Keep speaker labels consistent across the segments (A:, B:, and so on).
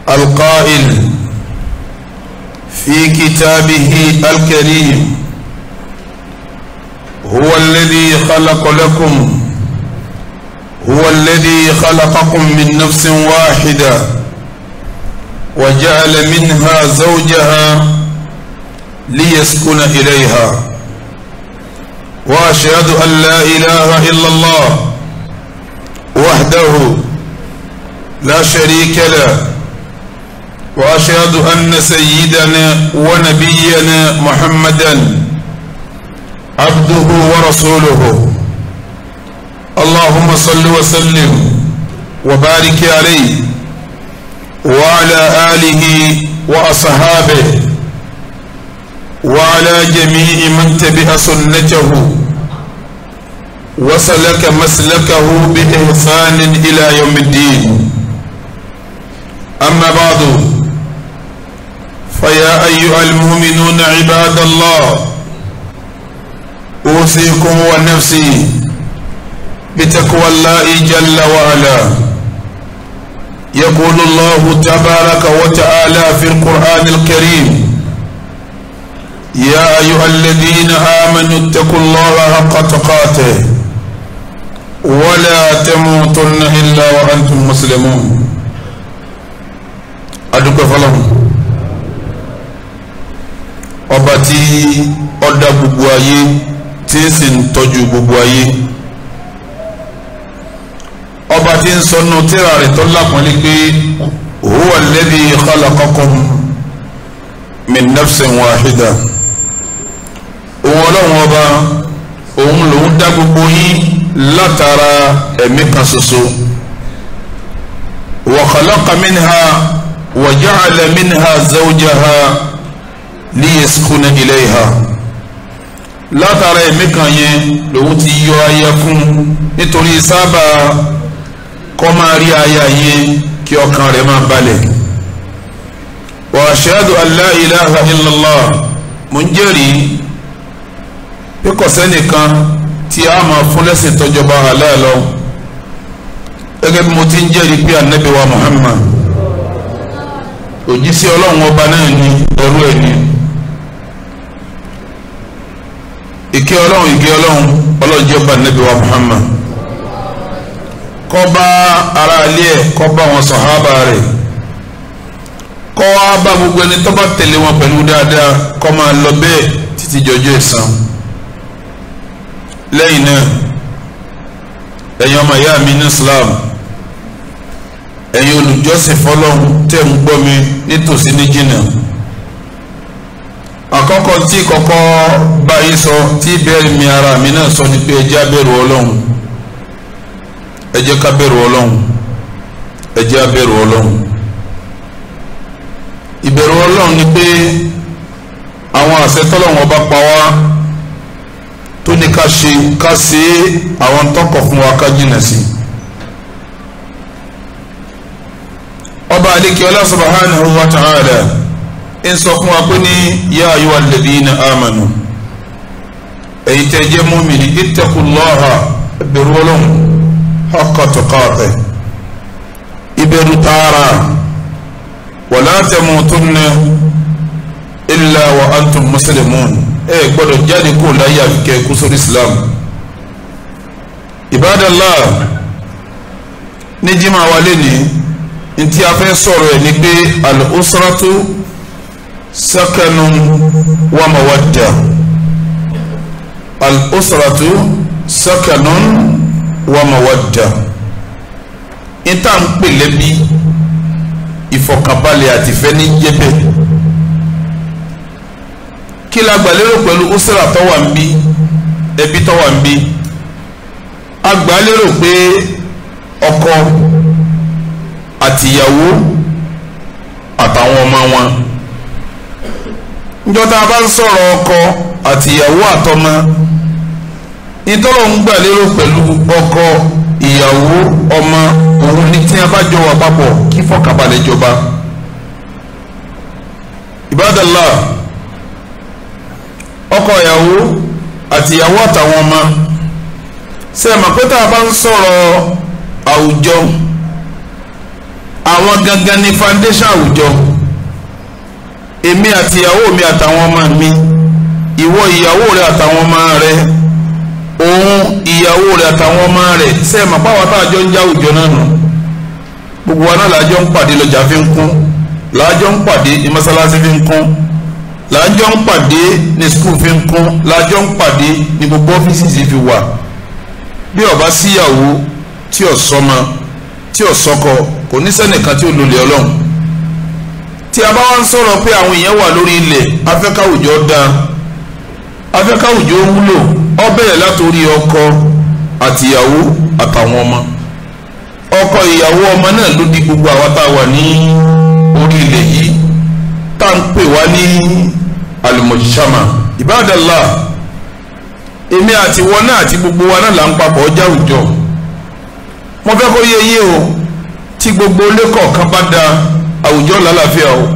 A: القائل في كتابه الكريم: هو الذي خلقكم من نفس واحدة وجعل منها زوجها ليسكن إليها، وأشهد أن لا إله إلا الله وحده لا شريك له، وأشهد أن سيدنا ونبينا محمدا عبده ورسوله. اللهم صل وسلم وبارك عليه وعلى آله وأصحابه وعلى جميع من تبع سنته وسلك مسلكه بإحسان إلى يوم الدين. أما بعد، فيا أيها المؤمنون عباد الله، أوصيكم ونفسي بتقوى الله جل وعلا. يقول الله تبارك وتعالى في القرآن الكريم: يا أيها الذين آمنوا اتقوا الله حق تقاته ولا تموتن إلا وأنتم مسلمون. adúpẹ́ fọ́lọ́run ọba tí ó dá gbogbo ayé tí ń sì ń tọ́jú gbogbo ayé, ọba tí ń sọnù tírà rẹ̀ tó lápọ́nlé pé huwa alladhi khalaqakum min nafsin wahida. òun ọlọ́run ọba òun lòun dá gbogbo yín látara ẹ̀mí kan ṣoṣo. wa khalaqa minha wa ja'ala minha zawjaha liyaskuna ilayha. látara ẹ̀mí kan yẹn lòun ti yọ aya fún nítorí sábà kọ́ máa rí aya yẹn kí ọkàn rẹ̀ máa balẹ̀. wa ashhadu an la ilaha illallah, mo ń jẹ́rìí pé kò sẹ́nìkan tí a máa fún lẹ́sìn tọ́jọba Allah lọ, gẹ́gẹ́ bí mo ti ń jẹ́rìí pé ànábì wa Muhammad òjíṣẹ́ ọlọ́run ọba náà ní ẹrú ẹ̀ ní. ìkẹ́ ọlọ́run ọlọ́run jẹ́ ọba ànábì wa Muhammad, kó bá ará ilé ẹ̀, kó bá wọn sàhábà rẹ̀, kó wá bá gbogbo ẹni tó bá tẹ̀lé wọn pẹ̀lú dáadáa, kó máa lọ bẹ́ẹ̀ títí jọjọ́ ẹ̀san. lẹ́yìn náà, ẹ̀yin ọmọ ìyá mi ní Islam, ẹ̀yin olùjọ́sìn fọ́lọ́hun tẹ́ ń gbọ́ mi nítòsí ní jìnnà, àkọ́kọ́ tí kọ́kọ́ báyìí sọ tí bẹ́ẹ̀ mi ara mi náà sọ ni pé ẹ jẹ́ á bẹ̀rù Ọlọ́hun, ẹ jẹ́ ká bẹ̀rù Ọlọ́hun, ẹ jẹ́ á bẹ̀rù Ọlọ́hun. ìbẹ̀rù Ọlọ́hun ni pé àwọn àṣẹ tọ́lọ́hun ọba pa wá tó ní ká ṣe àwọn tọkọ fún wa ká jìnnà sí. ọba adékèọlá subhanahu wa ta'ala ń sọ fún wa pé ní ya ayyuhal ladhina amanu, èyí tẹ́ jẹ́ mùmínì, ittaqullaha, ìbẹ̀rù Ọlọ́hun haqqa tuqatih, ìbẹ̀rù tààrà, wala tamutunna illa wa antum muslimun. gbọ́dọ̀ jáde kó láyé àfikẹ́ kú sórí Islam. Ibadallah, ní jimá wa lẹ́ni ntí a fẹ́ sọ̀rọ̀ ẹ̀ ni pé al-usratu sakanun wa mawadda. al-usratu sakanun wa mawadda. ìta ń pè lẹ́bí ìfọ̀kànbalẹ̀ àtìfẹ́ ní jẹ́bẹ̀. kí la gbà lérò pẹ̀lú usra tó wà ń bí, ẹbí tó wà ń bí? a gbà lérò pé ọkọ àtìyàwó àtàwọn ọmọ wọn. níjọ́ tá a bá ń sọ̀rọ̀ ọkọ àtìyàwó àtọmọ, nítorí òun gbà lérò pẹ̀lú ọkọ, ìyàwó, ọmọ, òun ní tí a bá jọ wà papọ̀ kí fọkànbalẹ̀ jọba. Ibadallah, ọkọ ìyàwó àtìyàwó àtàwọn ọmọ, ṣe mọ̀ pé tá a bá ń sọ̀rọ̀ àwùjọ, àwọn gangan ní foundation àwùjọ. Èmi àti ìyàwó mi àtàwọn ọmọ mi, ìwọ ìyàwó rẹ àtàwọn ọmọ rẹ, òun ìyàwó rẹ àtàwọn ọmọ rẹ, ṣe mà pàwọ́ táàjọ ń já àwùjọ náà nù. Gbogbo wa náà làjọ ń pàdé lọ́jà fi ń kún, làjọ ń pàdé ní mọ́sálásí fi ń kún, làjọ ń pàdé ní skul fi ń kún, làjọ ń pàdé ní gbogbo ọ́fíìsì fi wà. Bí ó bá síyàwó tí ò sọmọ tí ò sọkọ, kò ní sẹ́nìkan tí ó lólè Ọlọ́run. Tí a bá wá ń sọ̀rọ̀ pé àwọn èèyàn wà lórí ilẹ̀, afẹ́káwùjọ dáa, afẹ́káwùjọ wúlò, ó bẹ̀rẹ̀ látòrí ọkọ àtìyàwó àtàwọn ọmọ. Ọkọ ìyàwó ọmọ náà ló di gbogbo àwa tá a wà ní orí ilẹ̀ yìí tá à ń pè wá ní al-mujtama. Ibadallah, èmi àti wọn náà àti gbogbo wa náà là ń papọ̀ ọjà àwùjọ. Mo fẹ́ kó yé yín o, tí gbogbo ilé kọ̀ọ̀kan bá da àwùjọ lálàáfíà o.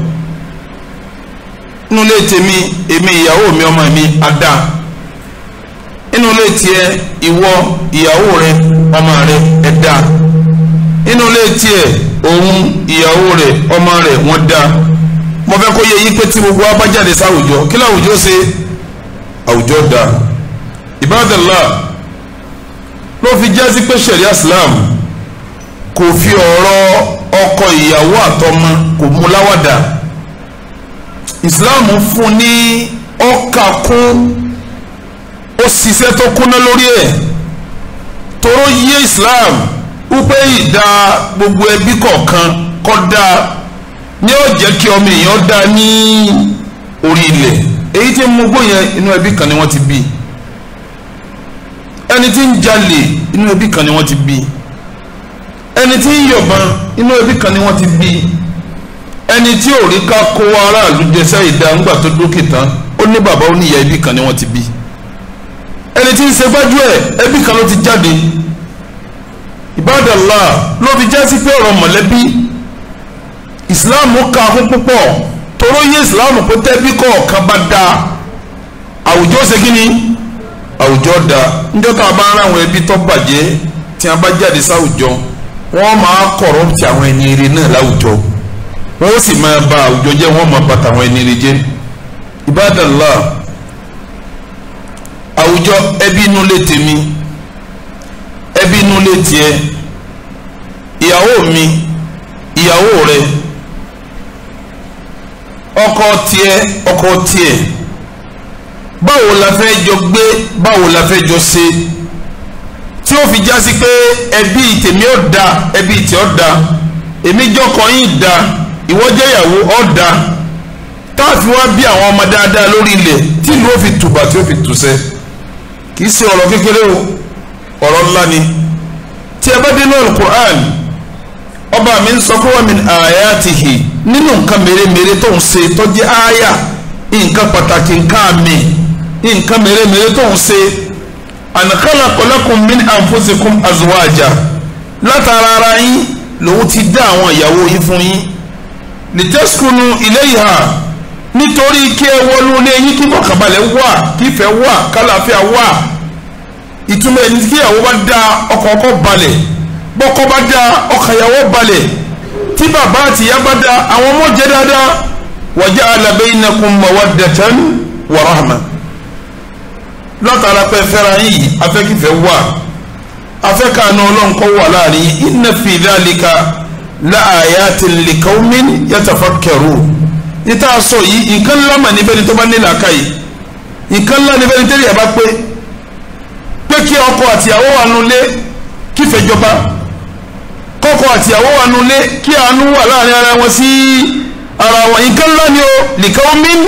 A: Inú ilé tèmi, èmi ìyàwó mi ọmọ mi á dá. Inú ilé tiẹ̀, ìwọ ìyàwó rẹ ọmọ rẹ ẹ dá. Inú ilé tiẹ̀, òun ìyàwó rẹ ọmọ rẹ wọ́n dá. Mo fẹ́ kó yé yín pé tí gbogbo wa bá jáde sáwùjọ, kí láwùjọ ṣe? Àwùjọ dá. Ibadallah, ló fi jásí pé ṣẹ̀ríà Islam kò fi ọ̀rọ̀ ọkọ ìyàwó àtọmọ kò mú láwàdà. Islam fún ní ọkà kún, ó ṣiṣẹ́ tó kúnná lórí ẹ̀. Toró yé Islam wípé ìdá gbogbo ẹbí kọ̀ọ̀kan kọ́ dá ní ó jẹ́ kí ọmọ èèyàn dá ní orí ilẹ̀. Èyí tí ń mú gbóyè inú ẹbí kan ni wọ́n ti bí. Ẹni tí ń jalè inú ẹbí kan ni wọ́n ti bí. Ẹni tí ń yọ̀bọ̀n inú ẹbí kan ni wọ́n ti bí. Ẹni tí ò rí ká kó aráàlú jẹsẹ́ ìdá ńgbà tó dókè tán, ó ní bàbá ó níyà ẹbí kan ni wọ́n ti bí. Ẹni tí ń ṣe gbájú ẹ̀ ẹbí kan ló ti jáde. Ibadallah, ló fi jẹ́ sí pé ọ̀rọ̀ mọ̀lẹ́bí Islam ká fún púpọ̀. Toró yé Islam kó tẹ́bí kọ̀ọ̀kan bá dá àwùjọ ṣe kí ni? Àwùjọ dá. Níjọ́ tá a bá ń rán àwọn ẹbí tó bàjẹ́ tí a bá jáde sáwùjọ, wọ́n máa kọ̀rọ̀pùtì àwọn ẹni ire náà láwùjọ, wọ́n sì máa bà àwùjọ jẹ́, wọ́n máa bàtà àwọn ẹni ire jẹ́. Ibadallah, àwùjọ ẹbí inú lé tèmi, ẹbí inú lé tiẹ̀, ìyàwó mi, ìyàwó rẹ, ọkọ tiẹ̀, ọkọ tiẹ̀, báwo la fẹ́ jọ gbé, báwo la fẹ́ jọ ṣe tí ó fi já sí pé ẹbí tèmi ó da, ẹbí tí ó da, èmi jọkọ yín da, ìwọ jẹ́ ìyàwó ó da, táàfin wá bí àwọn ọmọ dáadáa lórí ilẹ̀ tí ìlú ó fi tùbà tí ó fi tùṣẹ́. Kì í ṣe ọ̀rọ̀ kékeré o, ọ̀rọ̀ ńlá ni. Tí ẹ bá dé ní Al-Qur'an, ọba mi ń sọ pé wa min ayatihi, nínú nǹkan mèremère tó ń ṣe tó jẹ́ ááyà, nǹkan pàtàkì, nǹkan àmì, nǹkan mèremère tó ń ṣe, an khalaqa lakum min anfusikum azwaja, látara ara yín lòun ti dá àwọn ìyàwó yín fún yín, litaskunu ilayha, nítorí kí ẹ wọnú ilé yín, kí fọkànbalẹ̀ wà, kí ìfẹ́ wà, kálàáfíà wà. Ìtumọ̀ ẹni kí ìyàwó bá dá ọkàn ọkọ balẹ̀, bọ́kọ bá dá ọkàn ìyàwó balẹ̀, tí bàbá àti ìyá bá dá àwọn ọmọ jẹ́ dáadáa. wa ja'ala bainakum mawaddatan wa rahma, látara pé fẹ́ra yìí afẹ́kífẹ́ wà, afẹ́kànú Ọlọ́run kó wà láàrin. Inna fi dhalika la ayatin li qaumin yatafakkarun. Níta sọ yìí nǹkan ńlá mà níbẹ̀ ni tó bá nílà ká yìí, nǹkan ńlá níbẹ̀ ni tẹ́lẹ̀ yà bá pé kí ọkọ àtìyàwó wà nulẹ̀ kí ìfẹ́ jọba, kọ́kọ àtìyàwó wà nulẹ̀ kí àánú wà láàrin ara wọn sí ara wọn. Nǹkan ńlá ni ó li qaumin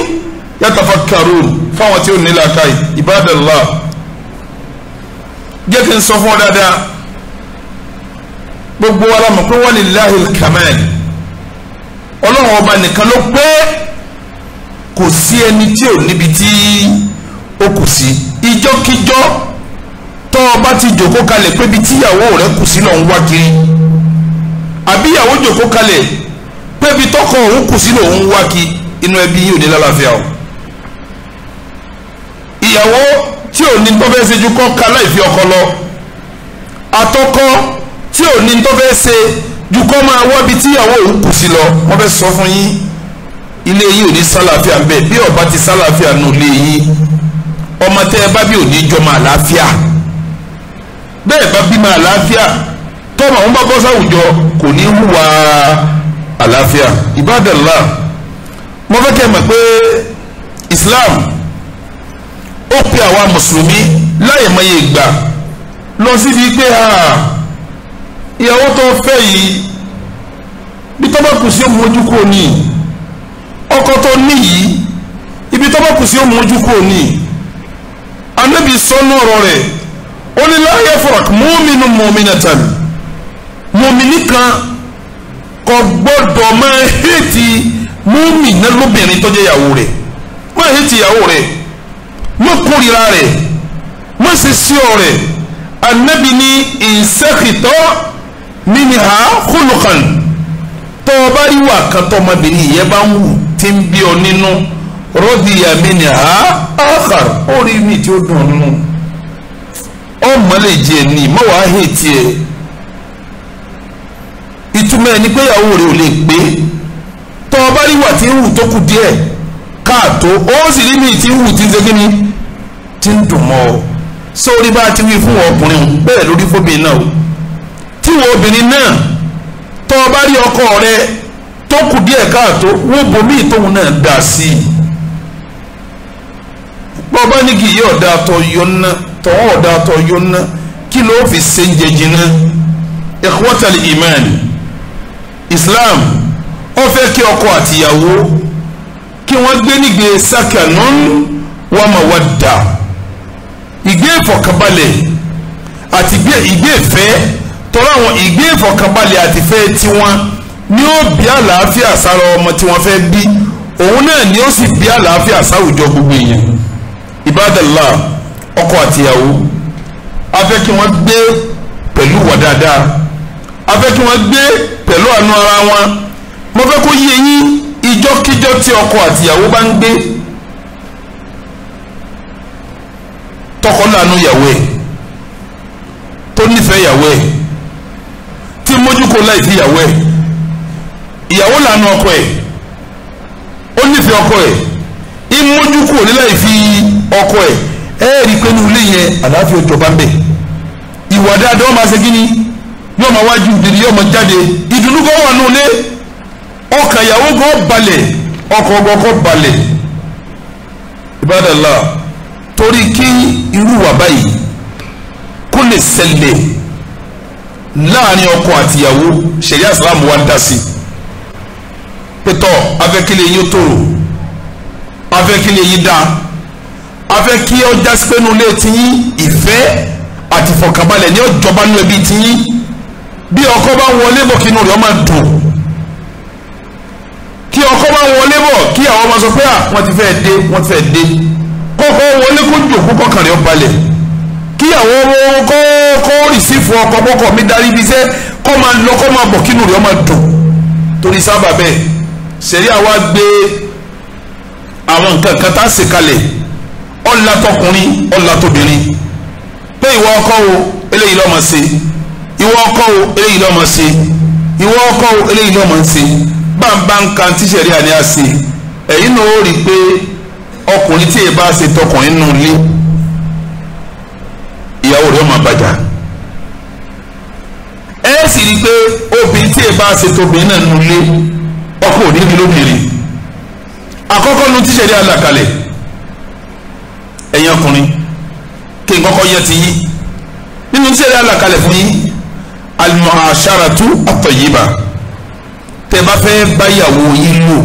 A: yatafakkarun, fáwọn tí ó nílà ká yìí. Ibadallah, jẹ́ kí n sọ fún ọ dáadáa, gbogbo wa la mọ̀ pé walillahi al-kamal, Ọlọ́run ọba nìkan ló pé, kò sí ẹni tí ò níbi tí ó kù sí. Ìjọ́kíjọ́ tó o bá ti jòkó kalẹ̀ pé bí tíyàwó rẹ kù sí lọ ń wá kiri, àbí ìyàwó jòkó kalẹ̀ pé bí tọkọ òun kù sí lọ ń wá kiri, inú ẹbí yìí ò ní lálàáfíà o. Ìyàwó tí ò ní tó fẹ́ ṣe ju kọ́ ka láì fi ọkọ lọ, àtọkọ tí ò ní tó fẹ́ ṣe ju kọ́ máa wá bí tíyàwó òun kù sí lọ. wọ́n fẹ́ sọ fún yín ilé yìí ò ní sálàáfíà ń bẹ bí ọba ti sálàáfíà nù lé yín ọmọ tẹ́ ẹ bá bí ò ní jọmọ àlàáfíà bẹ́ẹ̀ bá bímọ àlàáfíà tọ́mọ àwọn bá bọ́ sáwùjọ kò ní hùwà àlàáfíà. Ibadallah mo fẹ́ kẹ́ mọ̀ pé Islam ó pe àwa mùsùlùmí láyè mọ́yé ìgbà lọ síbi pé ìyàwó tó fẹ́ yìí bí tọ́ bá kù sí òun ojú kò ní ọkọ tó ní yìí ibi tọ́ bá kù sí òun ojú kò ní. Ànábì sọ́nù ọ̀rọ̀ rẹ̀ ó ní la yafrak mu'minun mu'minatan mùmínì kan kò gbọ́dọ̀ máa hẹ́ẹ̀tì mùmínà lóbìnrin tó jẹ́ ìyàwó rẹ̀ máa hẹ́ẹ̀tì ìyàwó rẹ̀ má kórìíra rẹ̀ má ṣe sí ọ̀rẹ́. Ànábì ní ìṣèkìtọ́ minha khuluqan tó o bá rí wà kan tó ọmọbìnrin yẹn bá ń wù tí ń bí ọ nínú radiya minha akhar ó rí mi tí ó dùn nínú ọmọ lè jẹ ní mọ́wàá hẹ́ẹ̀tì ẹ̀ ìtumọ̀ ẹni pé ìyàwó rẹ̀ ò lè gbé tó o bá rí wà tí ń wù tó kù díẹ̀ káàtó ó sì rí mi tí ń wù tí ń ṣe kíni tí ń dùn mọ́ ọ sórí bá ti wí fún ọkùnrin bẹ́ẹ̀ lórí fóbìnrin náà tí wọ́n obìnrin náà tó o bá rí ọkọ rẹ tó kù díẹ̀ káàtó wọ́n bomi ìtòhun náà dà sí i bọ́ bá ní kì í ọ̀dà tó yọ ná tọ́wọ́ ọ̀dà tó yọ ná kí ló fi ṣe ń jẹjì ná. Ikhwatal iman Islam ó fẹ́ kí ọkọ àtìyàwó kí wọ́n gbé nígbè sakanun wa mawadda ìgbé ìfọ̀kànbalẹ̀ àti ìgbé ìfẹ́ tọ́lá àwọn ìgbé ìfọ̀kànbalẹ̀ àti ìfẹ́ tiwọn ni ó bí àlàáfíà sára ọmọ tí wọ́n fẹ́ bí òun náà ni ó sì bí àlàáfíà sáwùjọ gbogbo èèyàn. Ibadallah ọkọ àtìyàwó a fẹ́ kí wọ́n gbé pẹ̀lú wà dáadáa a fẹ́ kí wọ́n gbé pẹ̀lú àánú ara wọn. mo fẹ́ kó yé yín ìjọ́kíjọ́ tí ọkọ àtìyàwó bá ń gbé tọkọ lànà ìyàwó ẹ̀ tó nífẹ̀ẹ́ ìyàwó ẹ̀ tí mójúkó láì fi ìyàwó ẹ̀ ìyàwó lànà ọkọ ẹ̀ ó nífẹ̀ẹ́ ọkọ ẹ̀ ìmójúkó láì fi ọkọ ẹ̀ ẹ̀ rí i pé ní ilé yẹn àlàáfíà ìjọba ń bẹ ìwà dáadáa wọn máa ṣe kíni yóò máa wájú ìdílé yóò máa jáde ìdùnnú kọ́ wà nù lé ọkàn ìyàwó kọ́ balẹ̀ ọkọ ọkọ balẹ̀. Ibadallah torí kí irú wà báyìí kó lè ṣẹlẹ̀ láàrin ọkọ àtìyàwó ṣẹ̀ríà Islam wa dá sí pẹ̀tọ́ afẹ́kílẹ̀ yín tòrò afẹ́kílẹ̀ yín dá afẹ́ kí ọjà sípẹ́nu lé tiyín ìfẹ́ àti ìfọ̀kànbalẹ̀ ní ọjọba nínú ẹbí tiyín bí ọkọ bá wọlé bọ̀ kí inú rẹ̀ máa dùn kí ọkọ bá wọlé bọ̀ kí àwọn ọmọ sọ pé wọ́n ti fẹ́ dé kọ́kọ́ wọlé kó jòkó kọkàn rẹ̀ balẹ̀ kí àwọn kọ́ rìsífù ọkọ̀ kọ́kọ́ mi darí ibi iṣẹ́ kọ́ máa lọ kọ́ máa bọ̀ kí inú rẹ̀ máa dùn torí sábà bẹ́ẹ̀ ṣẹ̀ríà wa gbé àwọn nǹkan kan tá a ṣe kalẹ̀ ọ̀la tọkùnrin ọ̀la tóbìnrin pé ìwọ ọkọ o eléyìí lọ́mọ ṣe ìwọ ọkọ o eléyìí lọ́mọ ṣe ìwọ ọkọ o eléyìí lọ́mọ ṣe báńbá ń kan tí ṣẹ̀ríà ni a ṣe ẹ̀yin náà ó rí i pé ọkùnrin tí èèbá ṣe tọkùnrin nù lé ìyàwó rẹ̀ máa bàjá ẹ sì rí i pé obìnrin tí èèbá ṣe tóbìnrin náà nù lé ọkọ òní rí lóbìnrin àkọ́kọ́ nu tí ṣẹ̀ríà là kalẹ̀ ẹ̀yin ọkùnrin kí n kọ́kọ́ yẹ ti yí nínú tí ṣẹ̀ríà là kalẹ̀ fún yín al-mu'asharatu at-tayyiba tẹ́ bá fẹ́ báyàwó yín lò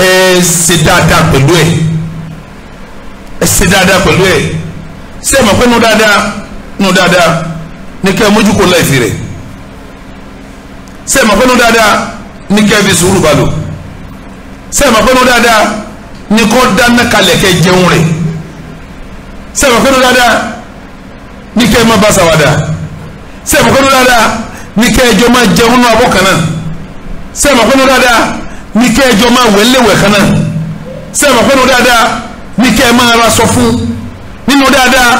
A: ẹ ṣe dáadáa pẹ̀lú ẹ̀ ẹ ṣe dáadáa pẹ̀lú ẹ̀ ṣé ẹ mọ̀ pé nù dáadáa ní kẹ́ ẹ mójú kó láìfi rẹ̀ ṣé ẹ mọ̀ pé nù dáadáa ní kẹ́ ẹ fi sùúrù bá lò ṣé ẹ mọ̀ pé nù dáadáa ní kọ́ dáná kalẹ̀ kẹ́ ẹ jẹun rẹ̀ ṣé ẹ mọ̀ pé nù dáadáa ní kẹ́ ẹ má bá ṣàwàdà ṣé ẹ mọ̀ pé nù dáadáa ní kẹ́ ẹ jọ máa jẹun náà abọ́ kan náà ṣé ẹ mọ̀ pé nù dáadáa ní kẹ́ ẹ jọ máa wẹ̀lẹ́wẹ̀ kan náà ṣé ẹ mọ̀ pé nù dáadáa ní kẹ́ ẹ máa ra sọ fún nínú dáadáa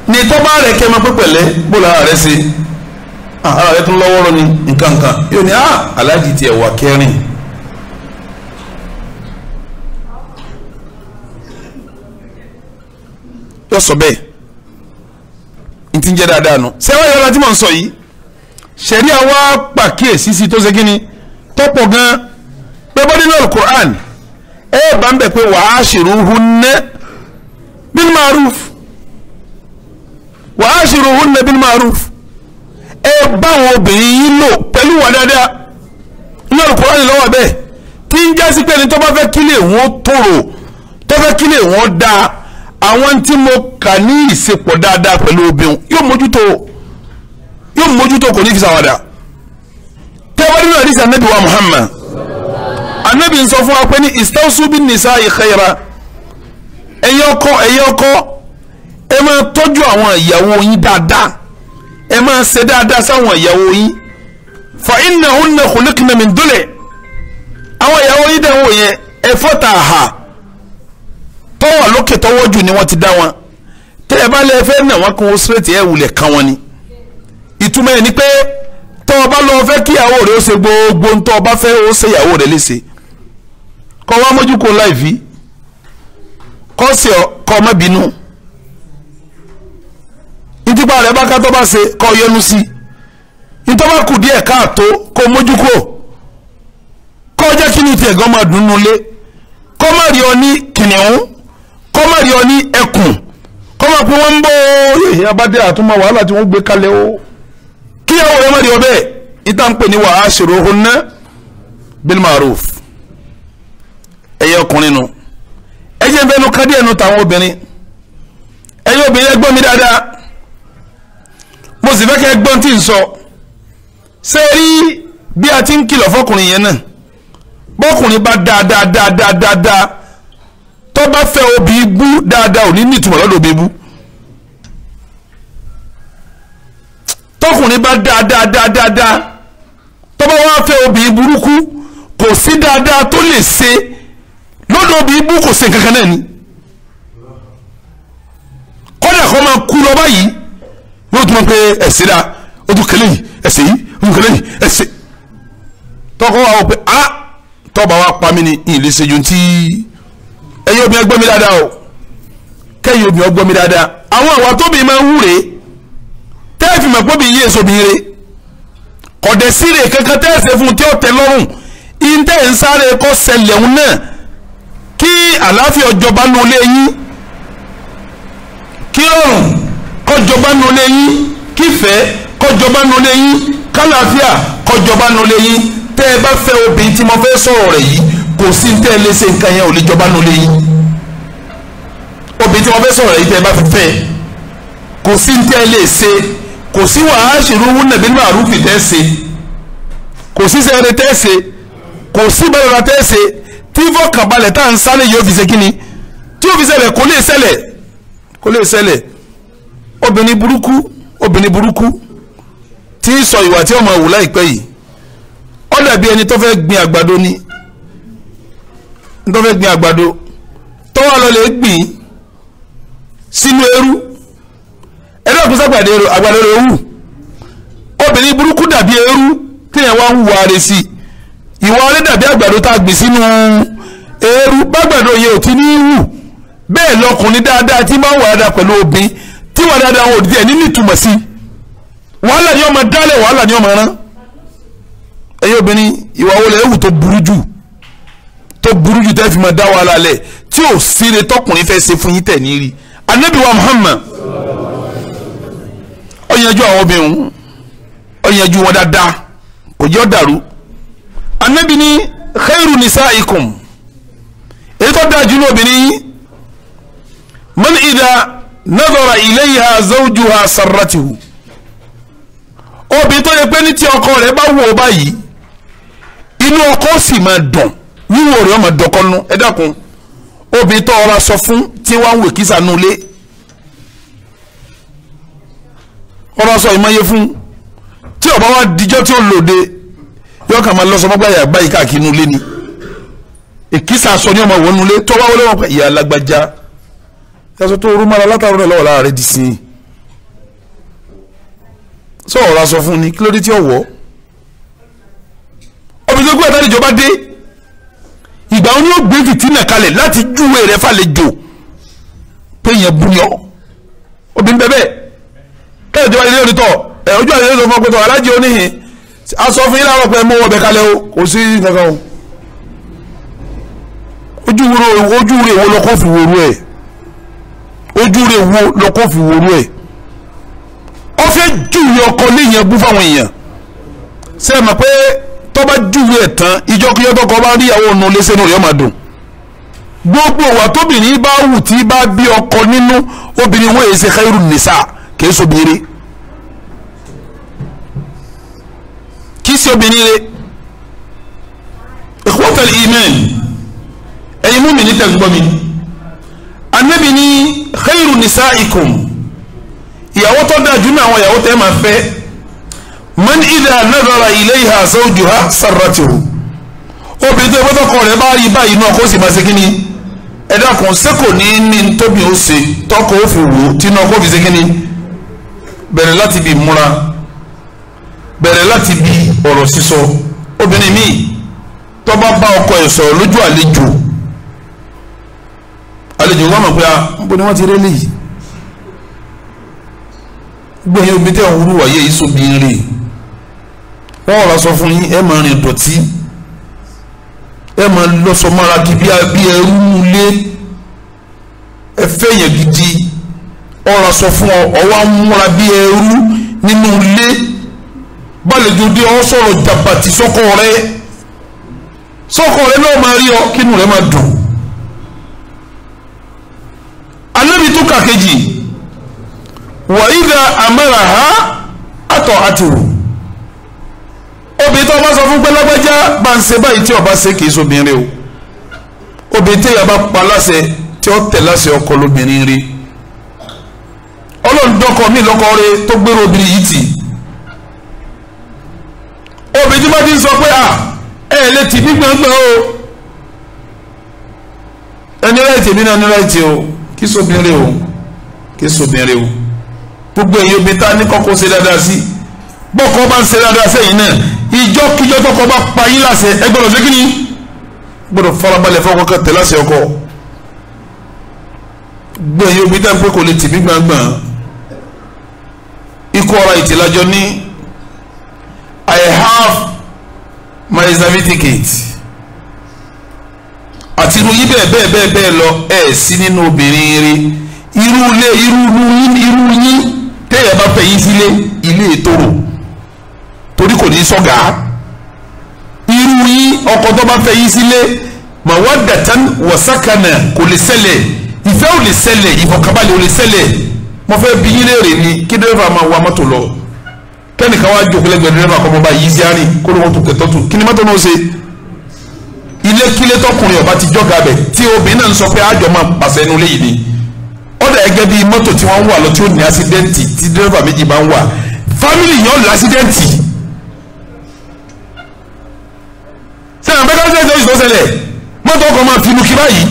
A: ní tọ́ba rẹ̀ kẹ́ ẹ máa pẹ́ pẹ̀lẹ́ bó lára rẹ̀ ṣe ara rẹ tún lọ́wọ́rọ́ ni nǹkankan yóò ní aláàjì tiẹ̀ wà kẹrin yóò sọ bẹ́ẹ̀ n ti ń jẹ́ dáadáa nù sẹ́wọ́n yọ̀rọ̀ tí mò ń sọ yìí ṣẹ̀rí àwa pàkíyèsí sí tó ṣe kí ni tọ́pọ̀ gan pé bọ́dí náà Al-Qur'an bá ń bẹ̀ pé wa'ashiruhunna bil ma'ruf wa'ashiruhunna bil ma'ruf bá àwọn obìnrin yìí lò pẹ̀lú wà dáadáa nínú Al-Qur'an lọ́wọ́ bẹ́ẹ̀ tí ń jásí pé ní tó bá fẹ́ kílè wọn tòrò tó fẹ́ kílè wọn dáa àwọn tí mo kà ní ìṣepọ̀ dáadáa pẹ̀lú obìnrin yóò mójútó kò ní fi ṣàwàdà tẹ́wọ́ nínú àdìsí Ànábì wa Muhammad Ànábì ń sọ fún wa pé ní istawsu bin nisa'i khayra ẹ̀yin ọkọ ẹ máa tọ́jú àwọn ìyàwó yín dáadáa ẹ máa ṣe dáadáa sáwọn ìyàwó yín fa innahunna khuliqna min dule àwọn ìyàwó yín dáwọ́ yẹn ẹ̀fọ́ tà hà tọ́wọ́ lókè tọ́wọ́ jù ni wọ́n ti dá wọn tẹ́ ẹ bá lẹ́ fẹ́ nà wọ́n kún ó straight ẹ̀ wulẹ̀ kan wọn ni ìtumọ̀ ẹ̀ ni pé tọ́ ọ bá lọ fẹ́ kí ìyàwó rẹ̀ ó ṣe gbogbo ń tọ́ ọ bá fẹ́ ó ṣe ìyàwó rẹ̀ léṣe kọ́ wá mójú kó láìfí kọ́ sí ọ kọ́ má bínú ìtìpá rẹ̀ bá ká tó bá ṣe kọ́ yọnu sí ìtọ́ bá kù díẹ̀ káàtó kó mójú kó kọ́ jẹ́ kí ni tiẹ̀ gan máa dùn nulẹ̀ kọ́ má rí ọ ní kìnìún kọ́ má rí ọ ní ẹkùn kọ́ má pé wọ́n ń bọ́ abádé àtúmọ̀ wàhálà tí wọ́n gbé kalẹ̀ o kí ẹ̀wọ̀ rẹ̀ má rí ọ bẹ́ẹ̀ ìta ń pè ní wa'ashiruhunna bil ma'ruf ẹ̀yẹ ọkùnrin nu ẹ̀yẹ bẹ́ẹ̀ nu kádìẹ̀ nu tàwọn obìnrin ẹ̀yẹ obìnrin ẹgbọ́n mi dáadáa mo sì fẹ́ kẹ́ ẹgbọ́n tí ń sọ ṣé rí bí a ti ń kìlọ̀ fọkùnrin yẹn náà bọ́kùnrin bá dáadáa tó bá fẹ́ obì bú dáadáa ò ní nítumọ̀ lọ́dọ̀ obì bú tọkùnrin bá dáadáa tó bá wá fẹ́ obì burúkú kò sí dáadáa tó lè ṣe lọ́dọ̀ obì bú kò sí kankan náà ni kọ́dà kọ́ máa kú lọ báyìí yóò tún mọ̀ pé ẹ̀sìn dá ojú kẹlẹ́ yìí ẹ̀sìn yìí ojú kẹlẹ́ yìí ẹ̀sìn tọkọ wa wọ pé tọ́ba wa pa mí ní ìlẹ́sẹ̀jú tí ẹ̀yin obìnrin gbọ́ mi dáadáa o kẹ́yìn obìnrin gbọ́ mi dáadáa àwọn àwa tóbi máa ń wúre tẹ́ẹ̀fì mọ̀ pé bí yé èso obìnrin rẹ̀ kọ̀dẹ̀ síre kankan tẹ́ẹ̀sẹ̀ fún tí ó tẹ́ lọ́rùn ìǹtẹ́ ń sáré kọ́ ṣẹlẹ̀ òun náà kí àlàáfíà ọjọba nù lé yín kí ọrùn kọjọba nù lé yín kífẹ́ kọjọba nù lé yín kálàáfíà kọjọba nù lé yín tẹ́ ẹ bá fẹ́ obìnrin tí mo fẹ́ sọ̀rọ̀ rẹ̀ yìí kò sí tẹ́ ẹ lè ṣe nǹkan yẹn ò lè jọba nù lé yín obìnrin tí mo fẹ́ sọ̀rọ̀ rẹ̀ yìí tẹ́ ẹ bá fẹ́ kò sí tẹ́ ẹ lè ṣe kò sí wa'ashiruhunna bil ma'ruf tẹ́ ẹ ṣe kò sí sẹ́yìn tẹ́ ẹ ṣe kò sí bẹ́ẹ̀ tẹ́ ẹ ṣe tí fọkànbalẹ̀ tá à ń sáré yóò fi ṣe kíni tí yóò fi ṣẹlẹ̀ kò lè ṣẹlẹ̀ obìnrin burúkú tí ń sọ ìwà tí ọmọ wù láìpẹ́ yìí ó dàbí ẹni tó fẹ́ gbin àgbàdo ni tó fẹ́ gbin àgbàdo tó wà lọ lè gbìn sínú eérú ẹ̀rọ ìkúsàgbàdo àgbàdo rẹ̀ wù obìnrin burúkú dàbí eérú téèyàn wá ń wà rẹ̀ sí ìwà rẹ̀ dàbí àgbàdo tá a gbìn sínú eérú bàgbàdo yẹn ò ti ní wù bẹ́ẹ̀ lọkùnrin dáadáa tí máa ń wà dáadáa pẹ̀lú obìnrin tí wà dáadáa wọn ò díẹ̀ nínú ìtumọ̀ sí wàhálà ni ọmọ dálẹ̀ wàhálà ni ọmọ rán ẹ̀yin obìnrin ìwà wọlé ewu tó burú jù tẹ́ fi máa dá wàhálà lẹ̀ tí ò síre tọkùnrin fẹ́ ṣe fún yín tẹ̀ ní rí Ànábì wa Muhammad ó yanjú àwọn obìnrin ó yanjú wọn dáadáa kò jẹ́ ó dàrú Ànábì ní khairu nisaikum èyí tó dáa jù ní obìnrin yín man idha nadhara ilayha zawjuha sarratuhu obìnrin tó yẹ pé ní tí ọkọ rẹ̀ bá wò ó báyìí inú ọkọ sì máa dùn wíwò rẹ̀ ọmọ dọkọnú ẹ dákun obìnrin tó ọra sọ fún tí wọ́n ń wè kísà nulẹ̀ ọra sọ ìmọ̀ye fún tí ọba wa dijọ́ tí ó lòde yọ kà máa lọ sọ mọ́gbà yàgbá yìí káàkiri nulẹ̀ ni èkísà sọ ní ọmọ wọn nulẹ̀ tó wá wọlé wọn pẹ̀ ìyá alágbájá yàtọ̀ tó rú mọ́ra látàrú rẹ̀ lọ́wọ́ lára rẹ̀ dì sí i sọ ọ̀rọ̀ aṣọ fún ni kí ló dé tí ó wọ̀ obìnrin tó gbé ẹ̀dá ìjọba dé ìgbà wọn ni ó gbé fìtínà kalẹ̀ láti júwe rẹ̀ fàlejò pé yẹn bú ni ọ obìnrin bẹ́ẹ̀ kẹ́lẹ́ ìjọba ilé onítọ̀ ojú àti ilé ìjọba pẹ̀tọ̀ alájí oníhìn aṣọ fún yín láwọn pẹ̀ mọ́ ọbẹ̀ kalẹ̀ o kò sí kankan o ojú rẹ̀ wo lọ́kọ́ fi wòrú ẹ̀ ojú rẹ̀ wo lọ́kọ́ fi wòrú ẹ̀ ọ fẹ́ júwe ọkọ léyìn bú fáwọn èèyàn ṣe é mọ̀ pé tọ́ba júwe ẹ̀ tán ìjọkíjọ́ tọkọ bá rí ìyàwó ọ̀nà lẹ́sẹ̀ náà rẹ̀ máa dùn gbogbo wa tóbìnrin bá wù tí bá bí ọkọ nínú obìnrin wọ́n èsè khairu nisa kìí sobìnrin kìí sí obìnrin rẹ̀ ikhwatal iman ẹ̀yin mú mi ní tẹ̀gbọ́n mi Ànábì ní khairu nisaikum ìyàwó tó dáa jù ní àwọn ìyàwó tẹ́ máa fẹ́ man idha nadhara ilayha zawjuha sarratuhu obìnrin tó gbọ́dọ̀ kọ́ rẹ̀ bá rí báyìí náà kó sì máa ṣe kí ni ẹ̀dá kan sẹ́kò ní tóbi ó ṣe tọkọ ó fi wò ó tí náà kó fi ṣe kí ni bẹ̀rẹ̀ láti bí múra bẹ̀rẹ̀ láti bí ọ̀rọ̀ sísọ obìnrin míì tó bá bá ọkọ ẹ̀ sọ̀rọ̀ lójú àlejò wọn mọ̀ pé níbo ni wọ́n ti rí léyìí gbẹ̀yìn obìnrin tẹ̀ ń wúrú wáyé yìí sóbìnrin wọ́n rà sọ fún yín ẹ̀ máa rìn dọ̀tí ẹ̀ máa lọ́sọ mọ́ra kí bí ẹrú lé ẹ fẹ́ yẹn gidi ọ̀rọ̀ sọ fún ọwọ́ múra bí ẹrú nínú ilé bálẹ̀jọ́ dé ọ sọ̀rọ̀ jàbàtì sọ́kọ rẹ náà máa rí ọ kínú rẹ máa dùn. Ànábì tó kàkejì wa idha amaraha ata'atuhu obìnrin tó bá sọ fún pẹ́lágbájá bá ń ṣe báyìí tí ọba ṣe kìí sobìnrin o obìnrin tí ìyá bá pa láṣẹ tí ó tẹ̀ láṣẹ ọkọ lóbìnrin rí ọlọ́ọ̀dọ́kọ mi lọ́kọ rẹ tó gbérò obìnrin yìí tì obìnrin tí bá ti ń sọ pé ẹ lè tì mí gbọ̀ngbọ̀n o ẹni láìtì mí náà ní láìtì o kìí sobìnrin o kìí sobìnrin o gbogbo èyí obìnrin tá ní kọ́kọ́ ṣe dáadáa sí bọ́kọ bá ń ṣe dáadáa sẹ́yìn náà ìjọ́kíjọ́ tọkọ bá pa yín láṣẹ ẹ gbọ́dọ̀ ṣe kí ni gbọ́dọ̀ farabalẹ̀ fọkọ kan tẹ̀ láṣẹ ọkọ gbọ́ èyí obìnrin tá ń pẹ́ kò lè tì mí gbàngbàn ikú ọ̀rọ̀ ìtìlájọ ní I have my certificate àti irú yí bẹ́ẹ̀ lọ ẹ̀ sí nínú obìnrin rí irú yín téèyàn bá fẹ́ yín sílé ilé ìtòrò torí kò ní sọ́gà irú yín ọkọ tó bá fẹ́ yín sílé mawaddatan wa sakana kò lè ṣẹlẹ̀ ìfẹ́ ò lè ṣẹlẹ̀ ìfọ̀kànbalẹ̀ ò lè ṣẹlẹ̀ mo fẹ́ bí yín léèrè ni kí dẹ́rẹ́fà máa wa mọ́tò lọ kẹ́nìkan wá jókòó lẹ́gbẹ̀ẹ́ dẹ́rẹ́fà kọ́ mọ́ bá yí síárì kó ló wọ́n tó tẹ̀tọ́ tù kí ni mọ́tò náà ṣe ilé kílé tọkùnrin ọba ti jọ́gà bẹ̀ tí obìnrin náà ń sọ pé àjọ máa pàṣẹ inú léyìí ni ọ̀dà ẹgẹ́ bíi mọ́tò tí wọ́n ń wà lọ tí ó ní ásídẹ́ǹtì tí dẹ́rẹ́fà méjì máa ń wà fámìlì yẹn ó lọ ásídẹ́ǹtì sẹ́yìn bẹ́ẹ̀ ká ṣe ìṣọ́sẹ̀lẹ̀ mọ́tò ọkọ̀ máa finú kí báyìí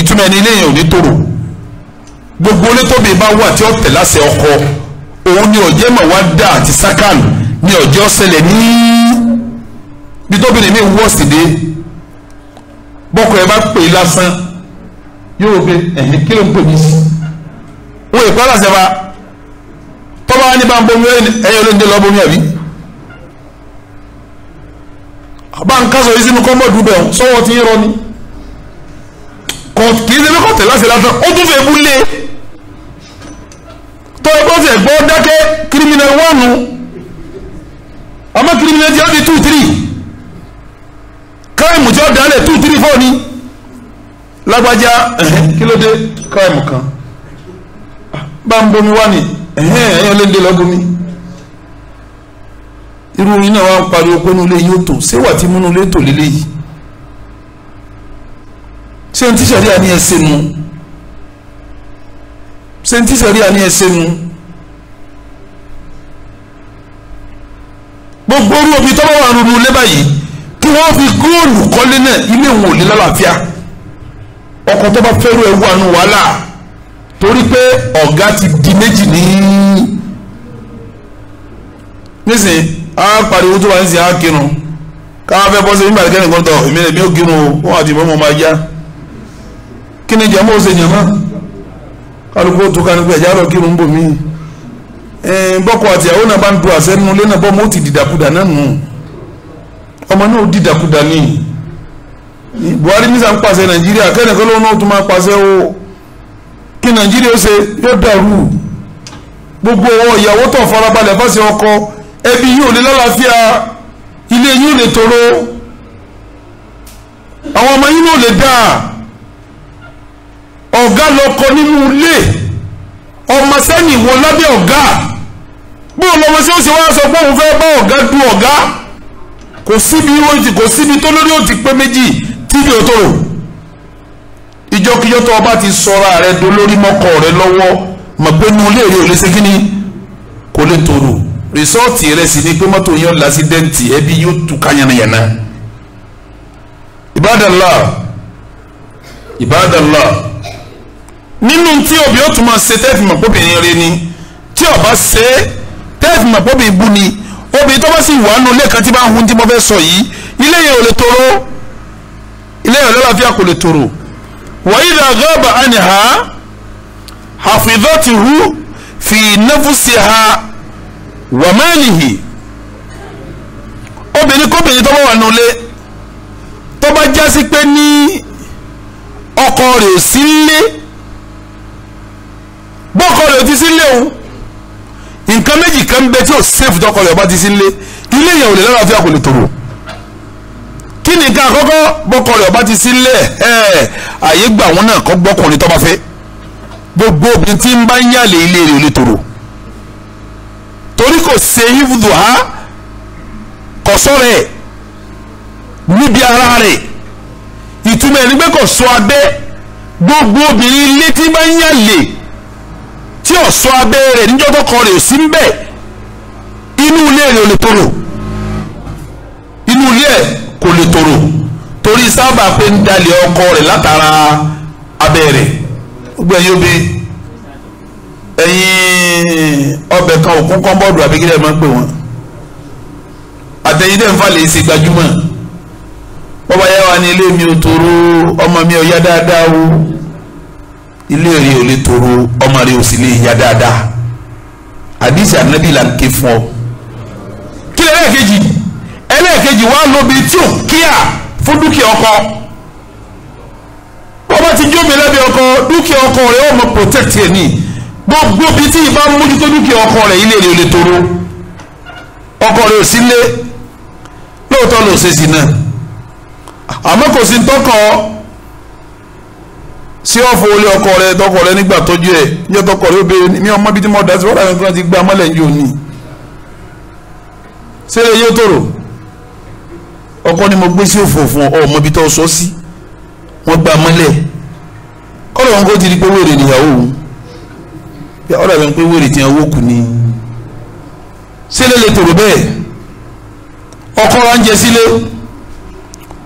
A: ìtumọ̀ ẹni ilé yẹn ò ní tòrò gbogbo olétóbi bá wà tí ó tẹ̀ láṣẹ ọkọ òun ni ọ̀jẹ́ mọ̀wádà àti sákàn ni ọ̀jẹ́ ọ̀sẹ̀lẹ̀ ní bí tóbìnrin mi wọ́ọ̀sì dé bọ́kọ̀ ẹ bá pè é lásán yóò gbé ẹ̀hìn kí ló ń pè mí sí wọ́n ìpá láṣẹ bá tọ́ba wá ní bá ń bomi ẹ̀yẹ ló ń dé lọ bomi àbí bá ń kásọ̀ yìí sínú kọ́mọ̀dù bẹ̀ sọ́wọ́ ti ń rọ ni kì í ṣe lókọ̀ tẹ̀ láṣẹ lásán ó tún fẹ́ bú lé tọ́ ẹgbẹ́ ọ̀sẹ̀ gbọ́ dákẹ́ kírímìnà 1 àmọ́ kírímìnà ti á di 2 3 káìmù tí ó dálẹ̀ 2 3 4 ni lágbájá kí ló dé káìmù kan bá ń bomi wá ní ẹ̀yàn lè dé lọ́bomi irú iná wa ń pariwo pé inú ilé yóò tò ṣé wà tí múnú ilé tò lélẹ̀ yìí ṣé n tíṣẹ̀rí àní ẹsẹ̀ nu ṣé n tíṣẹ̀rí àní ẹsẹ̀ nu gbogbo orú omi tọ́wọ́ wà nínú ilé báyìí kí wọ́n fi góòlù kọ́lé náà ilé wọn ò lè lálàáfíà ọkọ̀ tó bá fẹ́rù ẹ̀wù àánú wàhálà torí pé ọ̀gá ti di méjì ní nísìn á pariwo tó bá ń sin á kírun káwá fẹ́ bọ́ sí nígbà kẹ́ni kan tọ̀ èmi lè mi ò kírun o wọn àti ìbọn máa já kí ni jẹ́mọ́ ó ṣe jẹ́mọ́ kálukú tó kánú pé ẹ̀já lọ kírun ń bò mí bọ́kọ àti ìyàwó náà bá ń du àṣẹ nínú ilé náà bọ́ mọ́ ó ti dìdàkudà náà nù ọmọ náà ó dìdàkudà ní Buhari nísà ń pàṣẹ Nàìjíríà kẹ́nìkan lóun náà tún máa pàṣẹ o kí Nàìjíríà ó ṣe yóò dàrú gbogbo ọwọ́ ìyàwó tó farabalẹ̀ fásẹ ọkọ ẹbí yóò lè lálàáfíà ilé yóò lè tòrò àwọn ọmọ yìí náà lè dáa ọ̀gá lọ́kọ nínú ilé ọmọ sẹ́ni wọ lábẹ́ ọ̀gá bóun lọmọ sí ó sì wá sọ pé òun fẹ́ bá ọ̀gá du ọ̀gá kò síbi tó lórí ó ti pé méjì tíbi òtòrò ìjọkíjọ tó ọba ti sọra rẹ dolórí mọ́kọ rẹ lọ́wọ́ mọ̀ pé inú ilé rẹ ò lè ṣe kíni kò lè tòrò rìsọ́ọ̀tì rẹ sì ni pé mọ́tò yẹn lásídẹ́ǹtì ẹbí yóò tú ká yànnàyànnà Ibadallah nínú tí òbí ó tún máa ṣe tẹ́ẹ̀fì mọ̀ pọ́bìnrin rẹ ni tí ọba ṣe tẹ́ẹ̀fì mọ̀ pọ́bìnrin bú ni obìnrin tó bá sì wà nù ilé kan tí bá ń hun tí mo fẹ́ sọ yìí ilé yẹn ò lè tòrò ilé yẹn lọ́láfíà kò lè tòrò wa idha ghaba anha hafidhatuhu fi nafsiha wa malihi obìnrin kóbìnrin tó bá wà nù ilé tó bá jásí pé ní ọkọ rẹ̀ ò sí nílé bọ́kọ rẹ̀ ò ti sí nílé o nǹkan méjì kan bẹ tí ò sèfù tọkọ rẹ̀ ọba ti sí nílé ilé yẹn ò lè lálàáfíà kò lè tòrò kí ni nǹkan àkọ́kọ́ bọ́kọ rẹ̀ ọba ti sí nílé àyè gbà wọn náà kọ́ gbọ́kùnrin tó bá fẹ́ gbogbo obìnrin tí ń bá ń yàlè ilé rẹ̀ ò lè tòrò torí kò ṣe hífùdù ha kò sọ̀rọ̀ ẹ̀ níbi ara rẹ̀ ìtumọ̀ ẹni pé kò sọ abẹ́ gbogbo obìnrin ilé tí bá ń yàlè tí ò sọ abẹ́ rẹ̀ níjọ́ tọkọ rẹ̀ ò sí ń bẹ̀ inú ilé rẹ̀ ò lè tòrò inú ilé ẹ̀ kò lè tòrò torí sábà pé ń dalẹ̀ ọkọ rẹ̀ látara abẹ́ rẹ̀ gbogbo ẹ̀yin obì ẹ̀yin ọbẹ̀ kan òkun kọ́ńbọ́ọ̀dù àbíkílẹ̀ máa ń pè wọ́n àtẹ̀yìndẹ̀ ń fà lè ṣe gbajúmọ̀ bọ́bá yá wa ní ilé mi ò tòrò ọmọ mi ò yá dáadáa o ilé rẹ̀ ò lè tòrò ọmọ rẹ̀ ò sì lè yá dáadáa àdìsí ànábì là ń ké fún ọ. kí ẹlẹ́ẹ̀kejì wá lóbi tí ò kíá fún dúkìá ọkọ bọ́bá ti jómi lẹ́bi ọkọ dúkìá ọkọ rẹ̀ ó mọ protect ẹ̀ ní gbogbo bíi tí ìbá mójútó dúkìá ọkọ rẹ̀ ilé rẹ̀ ò lè tòrò ọkọ rẹ̀ ò sí lé lóòótọ́ ló ṣe sí náà àmọ́ kò sí tọkọ sí ọ̀fọ̀ olé ọkọ rẹ̀ tọkọ rẹ̀ nígbà tọ́jú ẹ̀ níjọ́ tọkọ rẹ̀ ó béèrè mi ọmọ bíi tí mo dá sí wọ́n dàbí kí wọ́n ti gbé amọ́lẹ̀ ń jò ní sẹ́lẹ̀ yóò tòrò ọkọ ni mo gbé sí òfò fún ọmọ bíi tó sọ sí wọ́n gbé amọ́lẹ̀ kọ́lọ̀ wọn kó ti di pé wèrè nìyàwó òun ọ̀rọ̀ rẹ̀ ń pé wèrè tí wọ́n wó kù ní sílé lè tòrò bẹ́ẹ̀ ọkọ ra ń jẹ sílé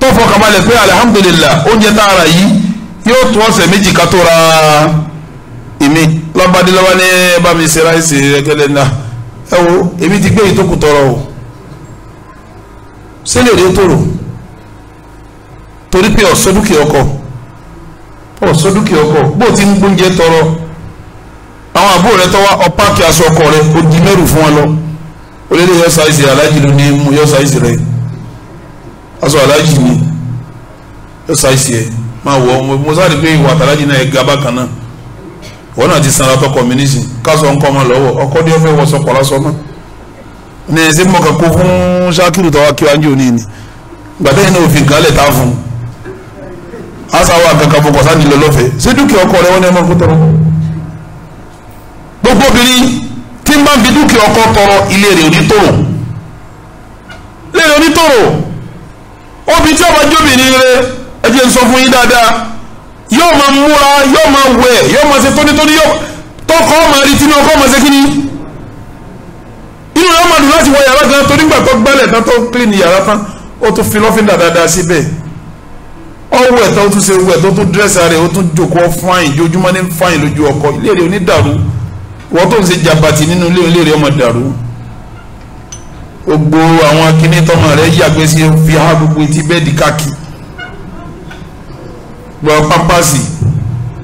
A: tó fọkànbalẹ̀ pé alihamudulilah oúnjẹ tá a rà yìí yóò tún ọ̀sẹ̀ méjì ká tó ra èmi lọ́bàdé lọ́wọ́ ní bá mi ṣe ráìsì ẹgẹlẹ́ náà ẹ wo èmi ti gbé yìí tó kù tọrọ o sílé lè tòrò torí pé ọ̀sọ́dúkìá ọkọ bó ti ń gbóúnjẹ tọrọ àwọn àbúrò rẹ tọwọ́ ọ̀páàkì aṣọ ọkọ rẹ ó di mẹ́rù fún wọn lọ olóde yọ sáìsì alájì ló ní mú yọ sáìsì rẹ aṣọ alájì ni yọ sáìsì ẹ máa wọ mo sáré pé ìwà àtàlájì náà ẹ ga bákan náà wọn náà ti sanra tọkọ mi nísìn káṣọ ńkọ ọmọ lọ́wọ́ ọkọ ní ọfẹ wọṣọ kọ lásọ náà ní ẹsẹ mọkàn kó fún Ṣakiru tọwọ kí wájú òní ni gbàdé yìí náà òfin kálẹ̀ tá a fún aṣáwó àkàkà fọkọ sáà nílò lọ́fẹ̀ẹ́ ṣé dúkìá ọkọ rẹ wọn ní ọmọ kó tọrọ gbogbo obìnrin tí ń bá ń fi dúkìá ọkọ tọrọ ilé rẹ̀ onítòrò obìnrin tí ọba jóbìnrin rẹ ẹ jẹ́ n sọ fún yín dáadáa yóò máa múra yóò máa wẹ̀ yóò máa ṣe tónítóní yóò tọkọ ọmọ rí tí ọkọ ọmọ ṣe kíní inú rẹ̀ máa dùn láti wọ yàrá gan torí gbà tó gbálẹ̀ tán tó clean yàrá tán ó tún fi lọ́fíńdà dáadáa síbẹ̀ ọwọ́ ẹ̀ tó tún ṣe wẹ̀ tó tún dírẹ́sì rẹ̀ ó tún jòkó fáìn jójúmọ́ ní fáìn lójú ọkọ ilé rẹ̀ onídàrú wọ́n tó ń ṣe jàbàtì nínú ilé rẹ̀ ọmọ dàrú gbogbo àwọn akíní tọmọ rẹ̀ yàgbé sí fi há gbogbo etí bẹ́ẹ̀dì káàkiri gbọ́ pampasi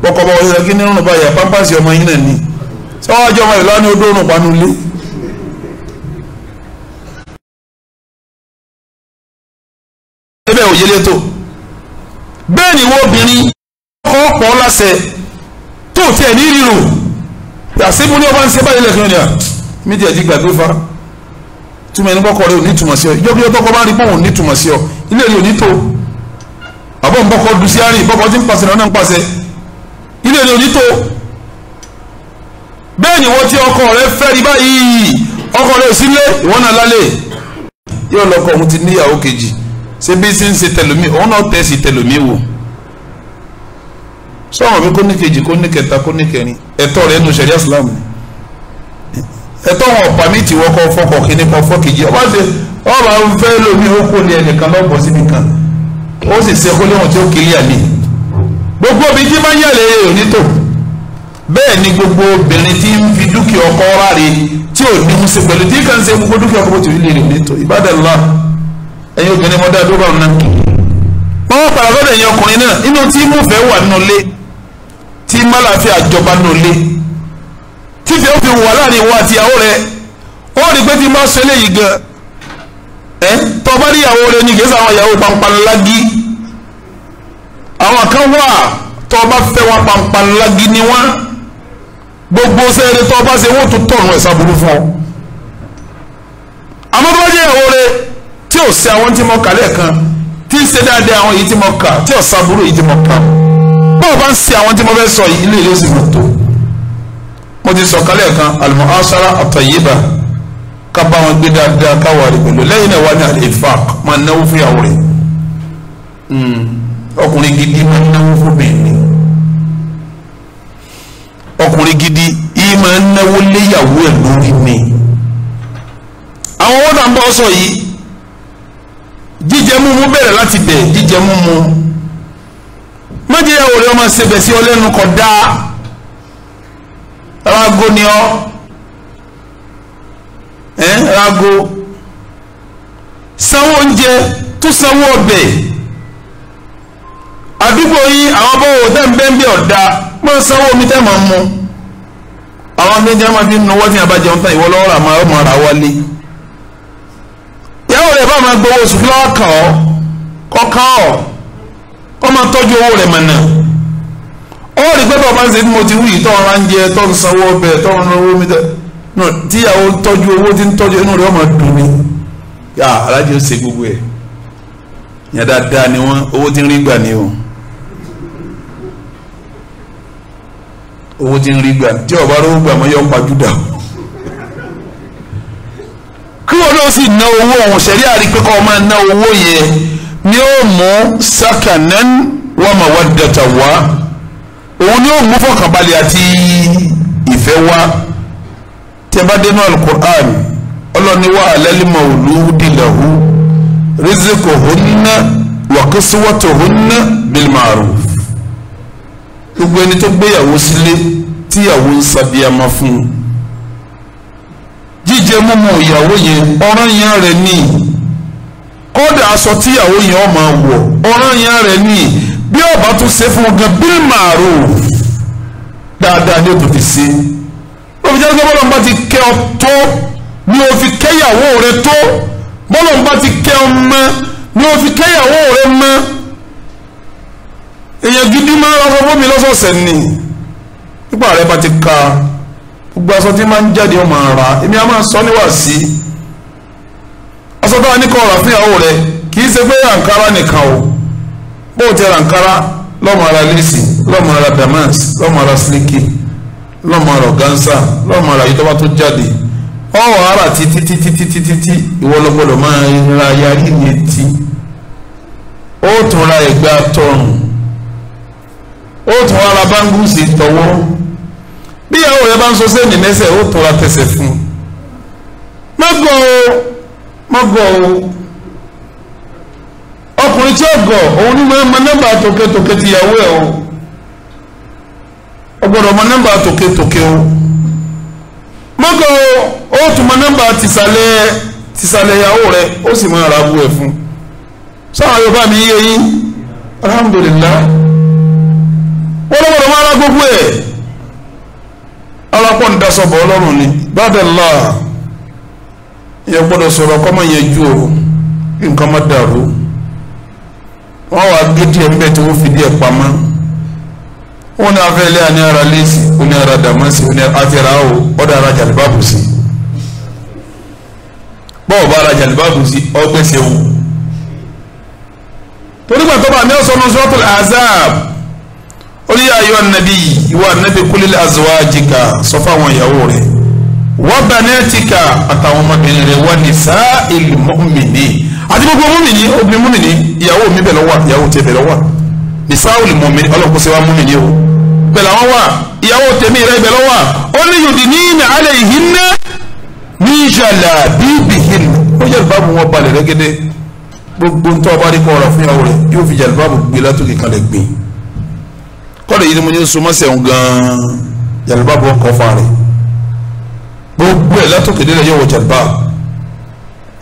A: bọ́kọ̀ bọ́ ọ̀sẹ̀ kí ní rún báyà pampasi ọmọ yín náà ní sọ́wọ́jọ́ ọmọ ìlú ní odó òrùn panu lé ẹbẹ̀ òye létò bẹ́ẹ̀ ni wọ́n obìnrin kọ́ pọ̀ láṣẹ tó tiẹ̀ ní ríro àṣìbú ní ọba ń ṣe báyìí lẹ́kìn ní à mídíà ti gbàgbé fa túmọ̀ ẹni bọ́kọ̀ rẹ̀ ò ní túmọ̀ sí ọ ìjọba tọkọ bá rí pọ̀ ò ní túmọ̀ sí ọ ilé rẹ̀ ò ní tó àbọ̀ ń bọ́kọ̀ du sí àárín bọ́kọ̀ tí ń pàṣẹ náà ń pàṣẹ ilé rẹ̀ ò ní tó bẹ́ẹ̀ ni wọ́n ti ọkọ rẹ̀ fẹ́ rí báyìí ọkọ rẹ̀ ò sílé ìwọ́n náà lálẹ́ yóò lọ́kọ òun ti níyàwó kejì ṣé bí sí ń ṣe tẹlomi òun náà tẹ̀ sí tẹlomi wò sọ́wọ́n bí kò ní kejì kò ní kẹta kò ní kẹrin ẹ̀tọ́ rẹ̀ nù sẹ̀ríà Islam ni ẹ̀tọ́ wọn ọ̀pá mi ti wọ́kọ̀ fọkọ̀ kíní kan fọ́ kejì ọba ṣe ọba ń fẹ́ lómi ó kó ní ẹnìkan lọ́pọ̀ síbi kan ó sì ṣe kó léwọ̀n tí ó kiri àlè gbogbo obìnrin tí máa ń yàlẹ̀ òní tó bẹ́ẹ̀ ni gbogbo obìnrin tí ń fi dúkìá ọkọ ráre tí ò ní mú sí pẹ̀lú tí kàn ń ṣe gbogbo dúkìá ọkọ bó ti rí lè rí òní tó Ibadallah ẹ̀yin obìnrin mọ́dá dúró ọ̀nà wọ́n padà lọ́dọ̀ ẹ̀yin ọkùnrin náà inú tí mú fẹ́ wà nínú ilé tí málàfíà jọba nínú ilé tí fẹ́ ó fi wà láàrin ìwọ àti ìyàwó rẹ̀ ó rí pé tí máa ṣe léyìí gan tọ́ bá rí ìyàwó rẹ̀ ní gẹ̀ẹ́sì àwọn ìyàwó pàǹpàǹlágí àwọn kan wà tọ́ bá fẹ́ wọn pàǹpàǹlágí ni wọ́n gbogbo sẹ́ẹ̀rẹ́ tọ́ bá ṣe wọ́n tó tọ̀nù ẹ̀sà burú fún ọ àmọ́ tó bá jẹ́ ìyàwó rẹ̀ tí ò sí àwọn tí mo kà lẹ́ẹ̀kan tí ń ṣe dáadáa àwọn èyí tí mo kà tí ò sábúrò èyí tí mo kà bọ́ọ̀ bá ń ṣe àwọn tí mo fẹ́ sọ yìí ilé ìlú sì mọ̀ tó mo ti sọ kálẹ̀ kan al-mu'ashara at-tayyiba ká bá wọn gbé dáadáa káwà rí pẹ̀lú lẹ́yìn náà wà ní al-infaq máa náwó fún ìyàwó rẹ̀ ọkùnrin gidi máa náwó fún bẹ̀rẹ̀ ọkùnrin gidi yìí máa náwó léyàwó ẹ̀ lórí mi àwọn owó náà ń bọ́ sọ yìí jíjẹ múmu bẹ̀rẹ̀ láti bẹ̀ jíjẹ múmu májèyàwó rẹ̀ ọmọ ṣe bẹ̀ sí ọlẹ́nu kọ̀ dáa rago ni ọ rago sanwó oúnjẹ tó sanwó ọbẹ̀ àdúgbò yìí àwọn bọ́wọ́ tẹ́ǹbẹ́ǹbẹ́ ọ̀dà mọ́ sanwó omi tẹ́ máa mú àwọn méjì máa fi nùwọ́ tí a bá jẹun tán ìwọ lọ́wọ́ rà máa ọmọ ara wálé ìyàwó rẹ̀ bá máa gbowó oṣù fúláwà kàn ọ́ kọ́kàn ọ́ ọ máa tọ́jú owó rẹ̀ mọ̀nà ó rí pé bàbá ń ṣe bí mo ti wú yìí tó ń ra ń jẹ tó ń sanwó ọbẹ̀ tó ń rówó mi tíyàwó tọ́jú owó tí ń tọ́jú inú rẹ̀ ọmọ dùn mí yà alájẹ ó ṣe gbogbo ẹ̀ yẹn dáadáa ni wọ́n owó tí ń rí gbà ni o owó tí ń rí gbà tí ọba rówó gbà mọ́ yọ pàjúdà kí wọ́n ló sì ná owó ọ̀hún ṣẹ̀rí àrípé kọ́ máa ná owó yẹn ni ó mú sakanan wa mawaddata wá òun ni ó mú fọkànbalẹ̀ àti ìfẹ́ wá tẹ́ bá dénú al-Qur'an ọlọ́ni wa alal mawludi lahu rizquhunna wa kiswatuhunna bil ma'ruf gbogbo ẹni tó gbéyàwó sílé tíyàwó ń sàbíyàmá fún un jíjẹ mímu ìyàwó yẹn ọ̀ràn yẹn rẹ̀ ní kódà aṣọ tíyàwó yẹn ó máa wọ̀ ọ̀ràn yẹn rẹ̀ ní bí ọba tún ṣe fún ọgá bil ma'ruf dáadáa ní òtún fi ṣe òfin jẹ́ pé bọ́lá ń bá ti kẹ́ ọ tó ní o fi kẹ́yàwó rẹ tó bọ́lá ń bá ti kẹ́ ọ mọ́ ní o fi kẹ́yàwó rẹ mọ́ èèyàn gidi máa ń rọ fún mi lọ́sọ̀ọ̀sẹ̀ ni nípa rẹ bá ti ka gbogbo aṣọ tí máa ń jáde ọmọ ara èmi a máa sọ níwàásí aṣọ tó wà ní kọ́ ọ̀rọ̀ fún ìyàwó rẹ kì í ṣe pé àǹkárá nìkan o bó o ti ra àǹkárá lọ́mọ ara lẹ́sì lọ́mọ ara damas lọ́mọ ara sílíkì lọ́mọ ara ọ̀gánsà lọ́mọ ara yìí tó bá tó jáde ọ̀wọ̀ ara títí ìwọ ló gbọ́dọ̀ máa ra yarí ní etí ó tún ra ẹ̀gbẹ́ atọ́rùn ó tún ra báńgùsì tọwọ́ bí ìyàwó rẹ bá ń sọ sẹ́ni lẹ́sẹ̀ ó tún ra tẹsẹ̀ fún un mọ́gọ́ o ọkùnrin tí ó gọ̀ òun ní mọ nọ́mbà tòkè ti ìyàwó ẹ̀ o ọgbọ́dọ̀ mọ nọ́mbà tòkè o mọ́gọ́ ó tún mọ nọ́mbà tìsàlẹ̀ sísàlẹ̀ ìyàwó rẹ̀ ó sì máa ra bú ẹ̀ fún sáwọn Yorùbá mi yé yín alhamdulillah wọ́n lọ́wọ́dọ̀ máa ra gbogbo ẹ̀ alápọ̀ ń dasọ̀bọ̀ ọlọ́run ni bàdàlá ìyẹn gbọ́dọ̀ sọ̀rọ̀ kọ́mọ yẹn ju o nǹkan má dàrú wọ́n wá gé díẹ̀ ń bẹ̀ tí wọ́n fi díẹ̀ pamọ́ wọ́n ní afẹ́lẹ́ àní ara lẹ́sì ó ní ara dàmásì ó ní afẹ́ra o ọ̀dà ara jàlibáàbù sí bọ́ọ̀ bá ara jàlibáàbù sí ọgbẹ́sẹ̀ wò torí gbàtọ́ bá mi ọ̀sán Suratul Ahzab ó ní ayọ́ nàbí ìwà nàbí kulil azwajika sọ fáwọn ìyàwó rẹ̀ wa banatika àtàwọn ọmọbìnrin rẹ̀ wa nisa'il mu'minin àti gbogbo múmìnì obìnrin múmìnì ìyàwó mi bẹ̀ lọ́wọ́ ìyàwó tiẹ̀ bẹ̀ lọ́wọ́ nisa'il mu'minin ọlọ́kùnrin wa múmìnì o bẹ̀ làwọn wà ìyàwó tèmi rẹ̀ bẹ̀ lọ́wọ́ ó ní yudnina alayhinna min jalabibihinna ó yẹ báàbù wọn balẹ̀ rẹ́gẹ́dẹ́ gbogbo ń tọ́ ọba rí kọ́ ọ̀rọ̀ fún ìyàwó rẹ̀ yóò fi jàlibáàbù gbé látòkè kalẹ̀ gbé kọ́lẹ̀ yìí ni mo ní sọmọ́sẹ̀ ń gan jàlibáàbù ọkọ̀ fa rẹ̀ gbogbo ẹ̀ látòkè délẹ̀ yóò wọ jàlibáàbù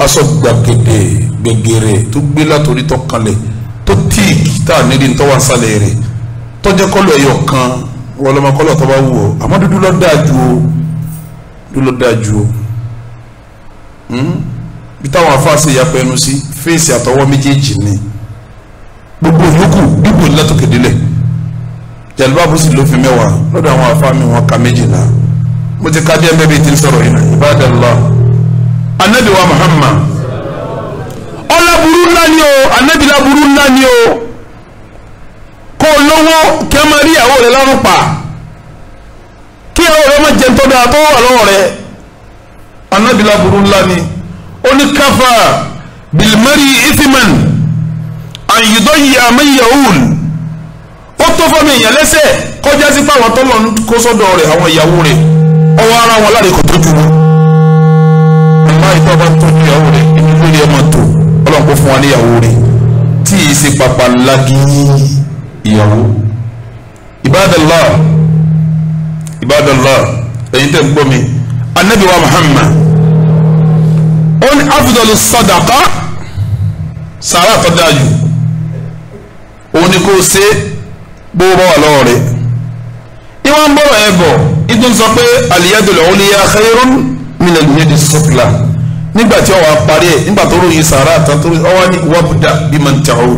A: aṣọ gbàgede gbẹgẹrẹ tó gbé látòrí tó kalẹ̀ tó tíìkì tá a nídìí tó wà sálẹ̀ rẹ̀ tọ́jẹ́ kọ́lọ̀ ẹ̀yọ̀ kan wọlọ́mọ kọ́lọ̀ tó bá wù ọ́ àmọ́ dúdú ló dáa ju o dúdú ló dáa ju o bí táwọn afáàsì yà pẹ́ẹ́nu sí fèsì àtọwọ́ méjèèjì ni gbogbo yòókù bíbò látòkè délẹ̀ jàlibáàbù sì ló fi mẹ́wàá lọ́dọ̀ àwọn afáàmì wọn ka 12 mo ti ká díẹ̀ mẹ́bí tí ń sọ̀rọ̀ yìí náà ibadallah anabi wa Muhammad ọlábùrú ńlá ni o anabi lábùrú ńlá ni o kó lówó kí a máa rí ìyàwó rẹ̀ lọ́rùn pa kí ìyàwó rẹ̀ máa jẹun tó dáa tó wà lọ́wọ́ rẹ̀ anabi lábùrú ńlá ni ó ní káfà bilmari ithiman an yudayya man yahul ó tó fọmọ èèyàn lẹ́sẹ̀ kọjá sí fáwọn tó lọ kó sọ́dọ̀ rẹ̀ àwọn ìyàwó rẹ̀ ọwọ́ ara wọn láre kò tó ju wọn. ọmọ ìtọ́ bá tó ní ìyàwó rẹ̀ inú lórí ẹ̀ máa tó ọlọ́run kó fún wa ní ìyàwó rẹ̀ tí ì ṣe pàpà lági ìyàwó. ibadallah ẹ̀yin tẹ́ ń gbọ́ mi anabi wa Muhammad ó ní afdalu sadaqa sàrà tó dájú òun ni kò ṣe gbogbo wà lọ́wọ́ rẹ̀ ìwọ̀n ń bọ̀rọ̀ ẹ̀ bọ̀ ìdún sọ pé al-yadul ulya khayrun min al-yadi as-sufla nígbà tí ọwọ́ parí ẹ̀ nígbà tó ròyìn sàrà àtàtò ọwọ́ ní wabda biman ta'ul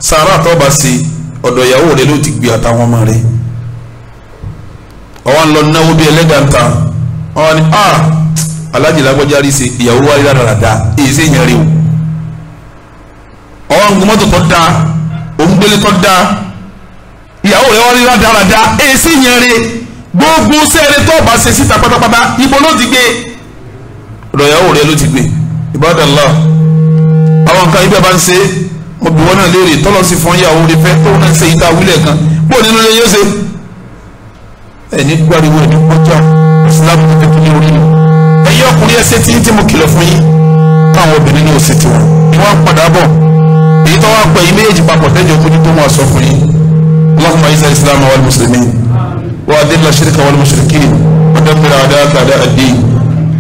A: sàrà àtọ́ bá sí ọ̀dọ̀ ìyàwó rẹ̀ ló ti gbé àtàwọn ọmọ rẹ̀ ọwọ́ ń lọ náwó bí ẹlẹ́gàntà ọwọ́ ní alájì lágbọ́járí sí ìyàwó wáyé dáradára èyí sí ìyẹn rí o ọwọ́ ń gun mọ́tò tó dáa òun gbélé tó dáa ìyàwó rẹ̀ wọ́n rí rádaràda èsì yẹn rí gbogbo sẹ́ẹ̀rẹ́ tó bá ṣe síta pátápátá ibo ló ti gbé ọ̀dọ̀ ìyàwó rẹ̀ ló ti gbé ibadallah àwọn nǹkan ibẹ̀ bá ń ṣe mo bí wọn náà léèrè tọ́lọ́ sí fún ìyàwó rẹ̀ fẹ́ tó náà ṣe ìta wílẹ̀ kan bó nínú ilé yóò ṣe ẹni gbáriwo ẹni kọjá ìsìlámù tó fi ní orí ni ẹ̀yin ọkùnrin ẹsẹ̀ tí mo kìlọ̀ fún yín káwọn obìnrin ní òsì tiwọn ni wọ́n padà bọ̀ èyí tó wá pẹ̀ yín méjèèjì papọ̀ tẹ́jọ́ mójú tó wọn sọ fún yín اللهم اعز الاسلام والمسلمين واذل الشرك والمشركين ودمر اعداءك اعداء الدين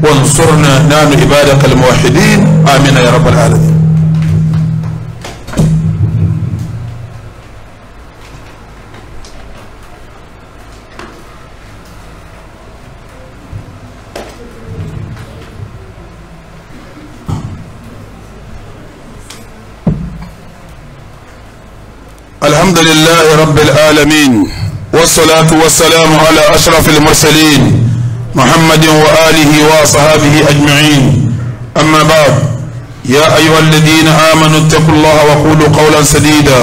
A: وانصرنا نحن عبادك الموحدين امين يا رب العالمين. الحمد لله رب العالمين والصلاة والسلام على أشرف المرسلين محمد وآله وصحابه أجمعين أما بعد يا أيها الذين آمنوا اتقوا الله وقولوا قولا سديدا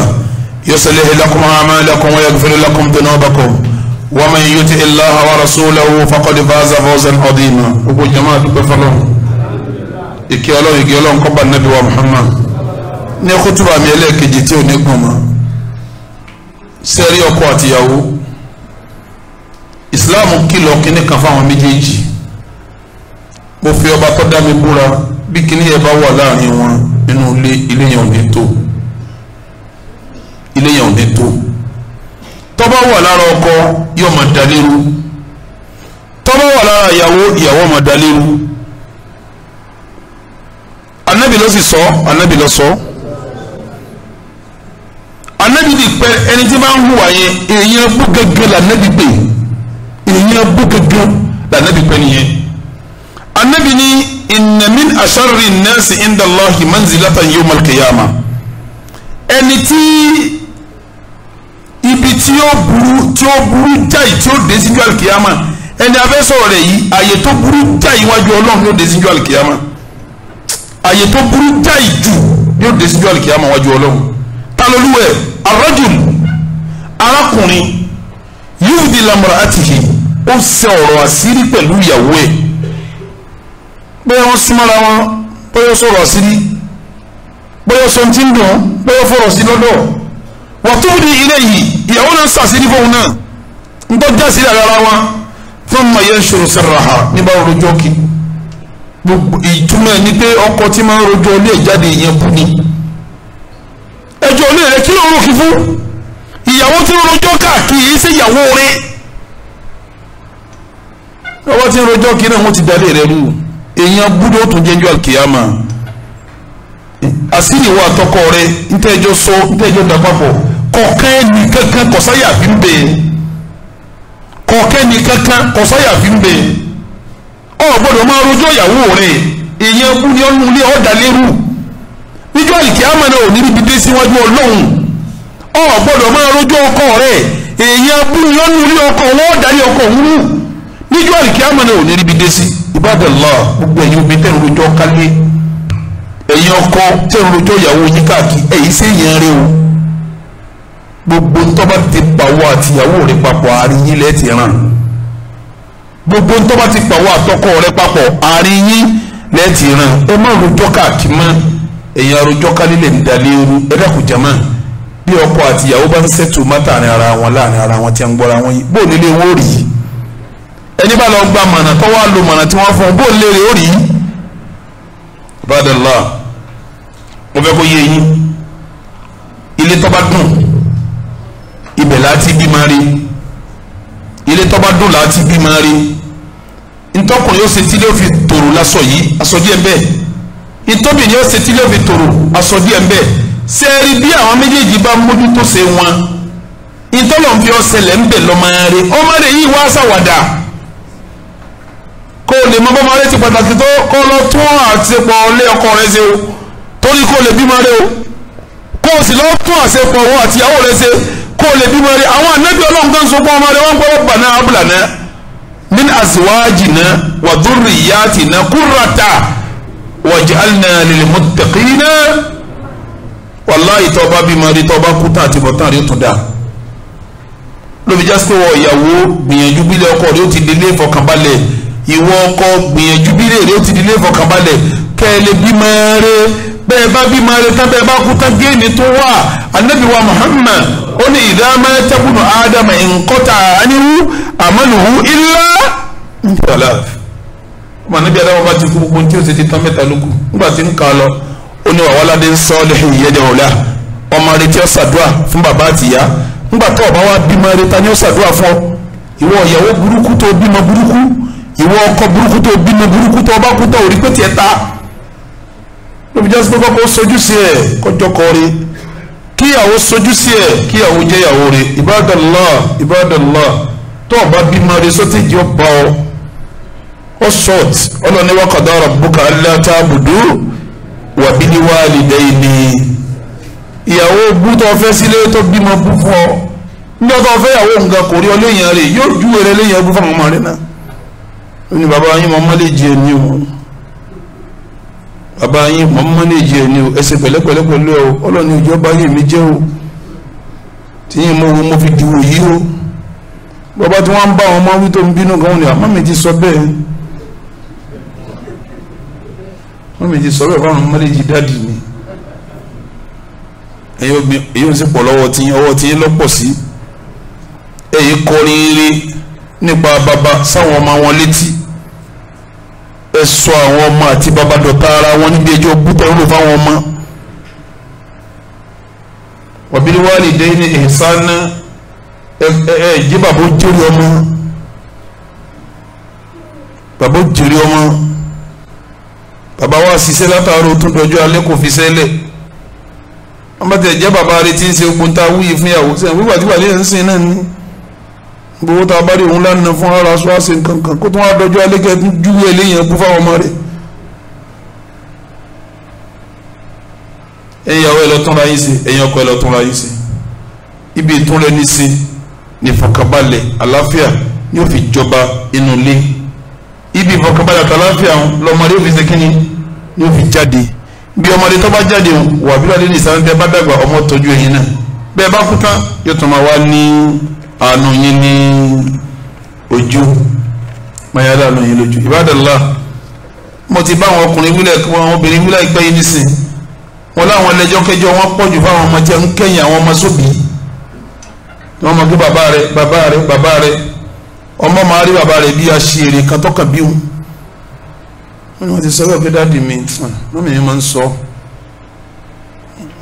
A: يصلح لكم أعمالكم ويغفر لكم ذنوبكم ومن يطع الله ورسوله فقد فاز فوزا عظيما أبو جماعة بفرهم إكيالون قبل النبي ومحمد ní kútùbà mi ẹlẹ́ẹ̀kejì tí ò ní gbọ̀n mọ́ sẹ́rí ọkọ àtìyàwó ìsìláàmù kìlọ̀ kíní kan fáwọn méjèèjì mo fi ọba tó dá mi búra bí kíní yẹn bá wà láàrin wọn nínú ilé yẹn ò ní tó ilé yẹn ò ní tó tó bá wà lára ọkọ yóò máa dalérú tó bá wà lára ìyàwó máa dalérú ló sì sọ anabi ló sọ anabi di pẹ ẹni tí máa ń hùwà yẹn èèyàn bú gẹ́gẹ́ la anabi pè èèyàn bú gẹ́gẹ́ la anabi pè nìyẹn anabi ní inna min asharri an-nasi inda Allahi manzilatan yawm al-qiyamah ẹni tí ibi tí ó burú jáì tí ó dé síjú al-qiyamah ẹni abẹ́ sọ̀rọ̀ rẹ̀ yìí àyè tó burú jáì wájú ọlọ́run yóò dé síjú al-qiyamah àyè tó burú jáì jù yóò dé síjú al-qiyamah wájú ọlọ́run talolúwẹ̀ ar-rajul arákùnrin yufdi lamra'atihi ó ṣe ọ̀rọ̀ àṣírí pẹ̀lú ìyàwó ẹ̀ bóyá wọ́n súnmọ́ra wọn bóyá sọ̀rọ̀ àṣírí bóyá sọ ti ń dùn bóyá fọ̀rọ̀ sí lọ́dọ̀ wọ́n tó di ilé yìí ìyàwó náà ṣàṣírí fóun náà ń tọ́jú àṣírí ara wọn thumma yanshuru sirraha níbà rojọ́ kí gbogbo ìtumọ̀ ní pé ọkọ tí máa ń rojọ́ ilé ìjáde ìyẹn bú ni ẹjọ́ ilé rẹ kí ló ń rò kí fún ìyàwó tí ń rojọ́ káàkiri ṣe ìyàwó rẹ ọwọ́ tí ń rojọ́ kí náà wọ́n ti dalé rẹ rú èèyàn búdó tún jẹ́jọ́ àkìyàmà àṣírí wa tọkọ rẹ ntẹ́jọ́ sọ ntẹ́jọ́ dàpapọ̀ kọ̀ọ̀kan ẹni kankan kọ̀sáyà fi ń bẹ kọ̀ọ̀kan ẹni kankan kọ̀sáyà fi ń bẹ ọ gbọ́dọ̀ máa rojọ́ ìyàwó rẹ èèyàn bú ní ọ̀nù ilé ọ̀dà lérú níjọ́ àkìyàmà náà ò ní ríbi dé síwájú ọlọ́run ọ gbọ́dọ̀ máa rojọ́ ọkọ rẹ èèyàn bú ní ọ̀nù ilé ọkọ wọn ọ̀dà lé ọkọ òwúrú níjọ́ àkìyàmà náà ò ní ríbi dé sí ibadallah gbogbo ẹ̀yin obìnrin tẹ̀ ń rojọ́ kálé ẹ̀yin ọkọ tẹ̀ ń rojọ́ ìyàwó yín káàkiri ẹ̀yin sí èèyàn rẹ o gbogbo ntọ́ba ti pàwọ́ àti ìyàwó rẹ papọ̀ àárín yín lẹ́ẹ̀tì ràn gbogbo ntọ́ba ti pàwọ́ àtọkọ rẹ papọ̀ àárín yín lẹ́ẹ̀tì ràn ẹ má rojọ́ káàkiri mọ́ ẹ̀yin arojọ́ kálé lè ń dalé eru ẹ̀dá kò jama bí ọkọ àti ìyàwó bá ń sẹ́tù mọ́tà láàrin ara wọn tí ń gbọ́ra wọn yìí bó nílé wọn ò rí yìí ẹni bá lọ gba mọ̀nà tó wá lo mọ̀nà tí wọ́n fún un bó léèrè ó rí ibadallah mo fẹ́ kó yé yín ilé tó bá dùn ibẹ̀ láti bí máa rí ilé tó bá dùn láti bí máa rí ntọ́kùnrin yóò ṣe tí ló fi tòrò lásọ yìí aṣọ díẹ̀ ń bẹ ntọ́bìnrin yóò ṣe tí ló fi tòrò aṣọ díẹ̀ ń bẹ sẹ́ẹ̀rì bí àwọn méjèèjì bá mójútó ṣe wọn ntọ́lọ̀ ń fi ọ̀sẹ̀lẹ̀ ń bẹ̀ lọ́mọ rẹ̀ ọmọ rẹ̀ yìí wá ṣàwàdà kó o lè mọ bọ́mọ rẹ ti pàtàkì tó kó o lọ tún àṣepọ̀ ilé ọkọ rẹ ṣe o torí kó o lè bímọ rẹ o kó o sì lọ tún àṣepọ̀ wọn àti ìyàwó rẹ ṣe kó o lè bímọ rẹ àwọn ànábì ọlọ́run kan so pọ̀ ọmọ rẹ wọ́n gbọ́ rabbana hab lana min azwajina wa dhurriyyatina qurrata waj'alna lil muttaqina wallahi tó bá bímọ rẹ tó bá kú tán àti bọ̀tán rẹ tó dáa lóbi jásí wọ ìyàwó gbìyànjú bílẹ̀ ọkọ rẹ ó ti délé ìfọkànbalẹ̀ ìwọ ọkọ gbìyànjú bí rèrè ó ti di ilé ìfọkànbalẹ̀ kẹ́lẹ́ bímọ rẹ bẹ́ẹ̀ bá bímọ rẹ tán bẹ́ẹ̀ bá kú tán géènì tó wà anabi wa Muhammad ó ní idha mata ibnu Adama inqata anhu amaluhu illa thalath ọmọ anabi Adama bá ti kú gbogbo tí ó ti tán mẹ́ta lókù nígbà tí ń kà á lọ ó ní wa waladin salihin yad'u lahu ọmọ rẹ tí ó ṣàdúrà fún bàbá àtìyá nígbà tó ọba wa bímọ rẹ ta ni ó ṣàdúrà fún ọ ìwọ ìyàwó burúkú tó bímọ burúkú ìwọ ọkọ burúkú tó bímọ burúkú tó ọba kú tó orí pé tiẹ̀ ta lóbi jásí pé kọ́kọ́ sojú sí ẹ̀ kọjọ́ kọ́ rí kíyàwó sojú sí ẹ̀ kíyàwó jẹ́ ìyàwó rí ibadallah tó ọba bímọ rí sọ́tì jẹ́ ọba ọ short ọlọ́ni wa qada rabbuka alla ta'budu wa bil walidayni ìyàwó bú tó fẹ́ sílé tó bímọ bú fún ọ ní ọkọ̀ fẹ́ ìyàwó nǹkan kò rí ọ léyìn rẹ̀ yóò ju èrè léyìn ẹbú fún ọmọ rẹ̀ náà ní bàbá yín mọ́ lè jẹ ẹni o bàbá yín mọ́ lè jẹ ẹni o ẹsẹ̀ pẹ̀lẹ́pẹ̀lẹ́ pẹ̀lú ẹ o ọlọ́ni ìjọba yìí mi jẹ́ o tí yín mo fi dìwò yìí o bàbá tí wọ́n ń bá wọn mọ́ wí tó ń bínú gan ni àmọ́ mi ti sọ bẹ́ẹ̀ wọ́n mi ti sọ bẹ́ẹ̀ fáwọn mọ́ lè jí dáàdì ni èyí ò sì pọ̀ lọ́wọ́ tí ọwọ́ tí lọ́pọ̀ sí èyí kọrin rí nípa bàbá sáwọn ọmọ wọn létí ẹ sọ àwọn ọmọ àti bàbá dọ̀tá ara wọn níbi ẹjọ́ bútẹ́ ń lò fáwọn ọmọ wa bil walidayni ihsana jẹ́ bàbá ó jẹ́rìí ọmọ bàbá ó jẹ́rìí ọmọ bàbá wa ṣiṣẹ́ látàárọ̀ tún dọjọ́ alẹ́ kò fi sẹ́lẹ̀ wọ́n bá tẹ̀ jẹ́ bàbá rẹ̀ tí ń ṣe ogun tá a wúyè fún ìyàwó sẹ́yìn wíwà tí wàlẹ́ ń sìn náà ní gbogbo tá a bá rí òun lánàá fún ara aṣọ àṣẹ nǹkan kó tún wá dọjọ́ alẹ́ kẹ́ tún júwé eléyàn kú fáwọn ọmọ rẹ̀ ẹ̀yin ìyàwó ẹ̀ lọ tún ra yín ṣe ẹ̀yin ọkọ ẹ̀ lọ tún ra yín ṣe ibi ìtúnrẹ́ ní ṣe ní ìfọ̀kànbalẹ̀ àlàáfíà ni ó fi jọba inú ilé ibi ìfọ̀kànbalẹ̀ àtàlàáfíà lọmọdé ó fi ṣe kínní ni ó fi jáde bí ọmọdé tó bá jáde wà bí wàá lé ní ìsàlẹ̀ tẹ́ bá dàgbà ọmọ tọ́jú ẹ̀yin náà bẹ́ẹ̀ bá kú tán yóò tún máa wá ní àánú yín ní ojú mayala àánú yín lójú Ibadallah mo ti bá àwọn ọkùnrin wílẹ̀ àwọn obìnrin wílẹ̀ ìgbẹ́ yín nísìn wọn láwọn ẹlẹ́jọ́ wọn pọ̀ jù fáwọn ọmọ tí ń kẹ́yìn àwọn ọmọ sóbì wọn mọ̀ pé bàbá rẹ̀ ọmọ máa rí bàbá rẹ̀ bí aṣèrè kan tọ́kàn bí wọn ni wọ́n ti sọ́wọ́ pé dáàdì mi wọ́n mi máa ń sọ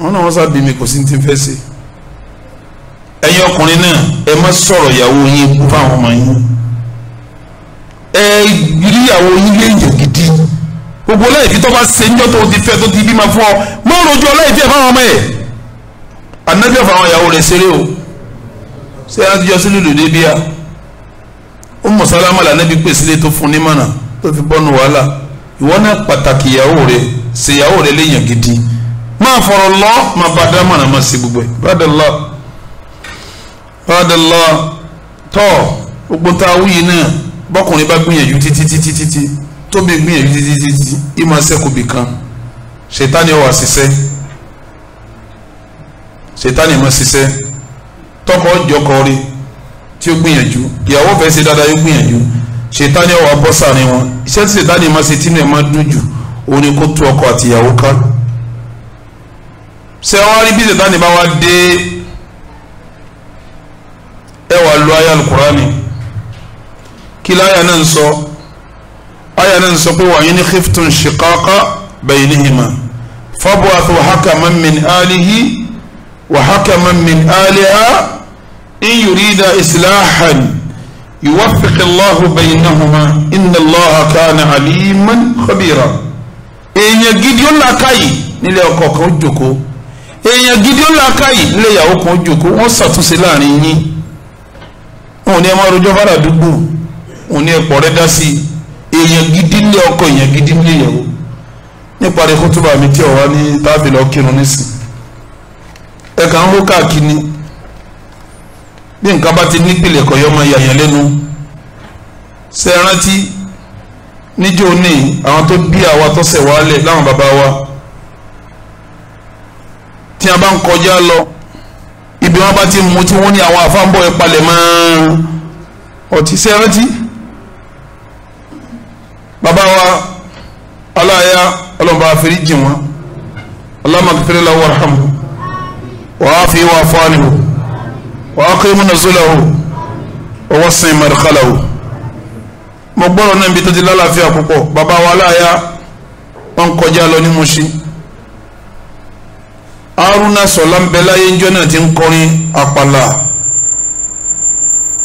A: wọn náà wọ́n sábì mi kò sí ti fẹ́ sí ẹ̀yin ọkùnrin náà ẹ má sọ̀rọ̀ ìyàwó yín kú fáwọn ọmọ yín ẹ rí ìyàwó yín léèyàn gidi gbogbo láìfi tó bá ṣe ń jọ́ tó ti fẹ́ tó ti bímọ fún ọ mọ́ rojú ọláìfi ẹ̀ fáwọn ọmọ ẹ̀ anábíà fáwọn ìyàwó rẹ̀ ṣeré o ṣé a ti jọ sílùú lòdì bíyà Ummu Salama lànàbí pèsè tó fún ní mọ̀nà tó fi bọ́nu wàhálà ìwọ náà pàtàkì ìyàwó rẹ̀ ṣe ìyàwó rẹ̀ léèyàn gidi máa fọ̀rọ̀ lọ máa bá dá mọ̀nà máa ṣe gbogbo ẹ̀ Ibadallah tọ́ gbogbo tá a wúyi náà bọ́kùnrin bá gbìyànjú títí tóbi gbìyànjú títí ìmọ̀ sẹ́kù bì kan ṣètánì ọ̀wà ṣiṣẹ́ ṣètánì ìmọ̀ ṣiṣẹ́ tọkọ jọkọ rí tí ó gbìyànjú ìyàwó fẹ́ ṣe dáadáa yóò gbìyànjú ṣètánì ọ̀wà bọ́ sáàrin wọn iṣẹ́ tí ṣètánì ìmọ̀ ṣe tí ẹ̀ máa dùn jù òun ni kó tú ọkọ àti ìyàwó ká ṣé wọ́n rí bí ṣètánì bá wá dé ẹ wà lu ayé alukurani kí láyà náà ń sọ ayà náà ń sọ pé wa in khiftum shiqaqa baynihima fab'athu hakaman min alihi wa hakaman min aliha in yurida islahan yuwaffiq Allahu baynahuma inna Allaha kana aliman khabira. èèyàn gidi ó làákàyè nílé ọkọ kan ó jókòó èèyàn gidi ó làákàyè nílé ìyàwó kan ó jókòó wọ́n ṣàtúnṣe láàrin yín wọn ò ní ẹ máa rojọ́ fara àdúgbò wọn ò ní ẹ̀pọ̀ rẹ dá sí èèyàn gidi nílé ọkọ èèyàn gidi nílé ìyàwó nípa rẹ kó túbọ̀ àmì tí ọ̀wá ní táàbì lọ kírun nísìn ẹ̀ka ń hó káàkiri bí nǹkan bá ti nípìnlẹ̀ kọ̀ yọ ọmọ yàyàn lẹ́nu ṣe rántí níjó ní àwọn tó bí àwa tó ṣẹ̀ wálẹ̀ láwọn bàbá wa tí a bá ń kọjá lọ ibi wọn bá ti mú tí wọn ní àwọn afáǹbọ ìpalẹ̀ mọ́ ọtí ṣe rántí bàbá wa aláya ọlọ́mọba àfẹ́ríjì wọn Allahumma ighfir lahu warhamhu wa afihi wa'fu anhu wa aqim nuzulahu wa wasi' madkhalahu. mo gbọ́dọ̀ náà ibi tó ti lálàáfíà púpọ̀ bàbá wa aláya wọn kọjá lọ ní Mùṣín Haruna sọlá ń bẹ láyé ńjọ́ náà ti ń kọrin àpàlà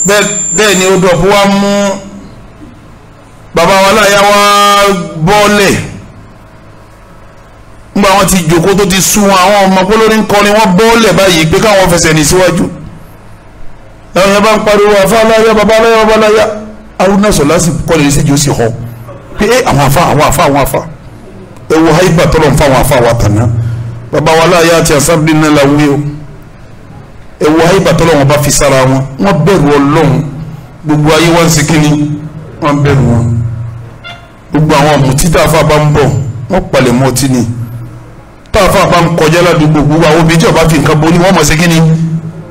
A: bẹ́ẹ̀ ni ó dọ̀pọ̀ wá mú bàbá wa láyá wá bọ́ọ̀lẹ̀ ńgbà wọn ti jòkó tó ti sún àwọn ọmọ polórí ń kọrin wọn bọ́ọ̀lẹ̀ báyìí pé káwọn fẹsẹ̀ ní síwájú ẹ̀wọ̀n yẹn bá ń pariwo àfa aláyá bàbá aláyá Haruna sọlá sì kọ́lé sí jù sí họ pé àwọn àfa ẹ̀wọ̀ haibà tọ́lọ̀ ń fa àwọn àfa wa tàná bàbá wa láyé àti àsábì náà la wí o ẹwọ ayé bàtọ́ lọ́wọ́ bá fi sára wọn wọ́n bẹ̀rù Ọlọ́run gbogbo ayé wọn sì kíni wọ́n bẹ̀rù wọn gbogbo àwọn ọ̀mùtí tá a fà bá ń bọ̀ wọ́n palẹ̀ mọ́ ọtí ni tá a fà bá ń kọjá ládùúgbò gbogbo àwọn obìnrin tí ọba fi nǹkan borí wọ́n mọ̀ sí kíni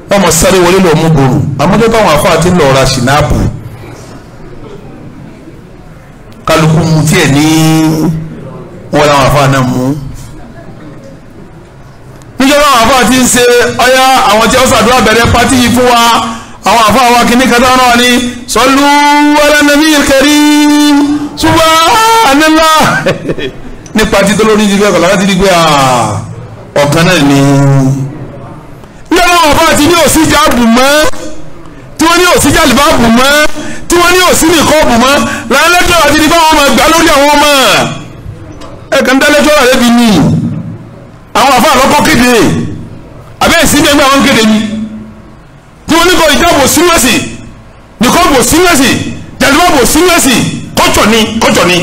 A: wọ́n mọ̀ sáré wọlé lọ́ọ́ mú gbòòrò àmọ́jọ́ táwọn afá àti ńlọ ra ṣìnáàpù kálukú mu tiẹ̀ ní wọn làwọn afá náà mú níjọba àwọn àfáà ti ń ṣe ọyá àwọn tí ó ṣàdúrà bẹ̀rẹ̀ pátí yìí fún wa àwọn àfáà wa kìíní kan dáná wa ní sallu ala nabiyil karim subhanallah ní pátí tó lórí ìdílé ọkọ̀ láti di pé ọ̀kan náà ni. níjọba àwọn àfáà ti ní òsì jáàbù mọ́ tí wọ́n ní òsì jálìbáàbù mọ́ tí wọ́n ní òsì nìkọ́ọ̀bù mọ́ lálẹ́jọ́ àti nípa àwọn ọmọ ìgbà lórí àwọn ọmọ ẹ ẹ̀kan dálẹ́jọ́ rẹ̀ bí ní àwọn àfa àlọ́kọ́ kéde abẹ́ ìsinmi ẹgbẹ́ àwọn kéde ní tí wọ́n ní kọ́ ìjábò síwẹ́sì nìkan bò síwẹ́sì jàdùbà bò síwẹ́sì kọ́jọ̀ ni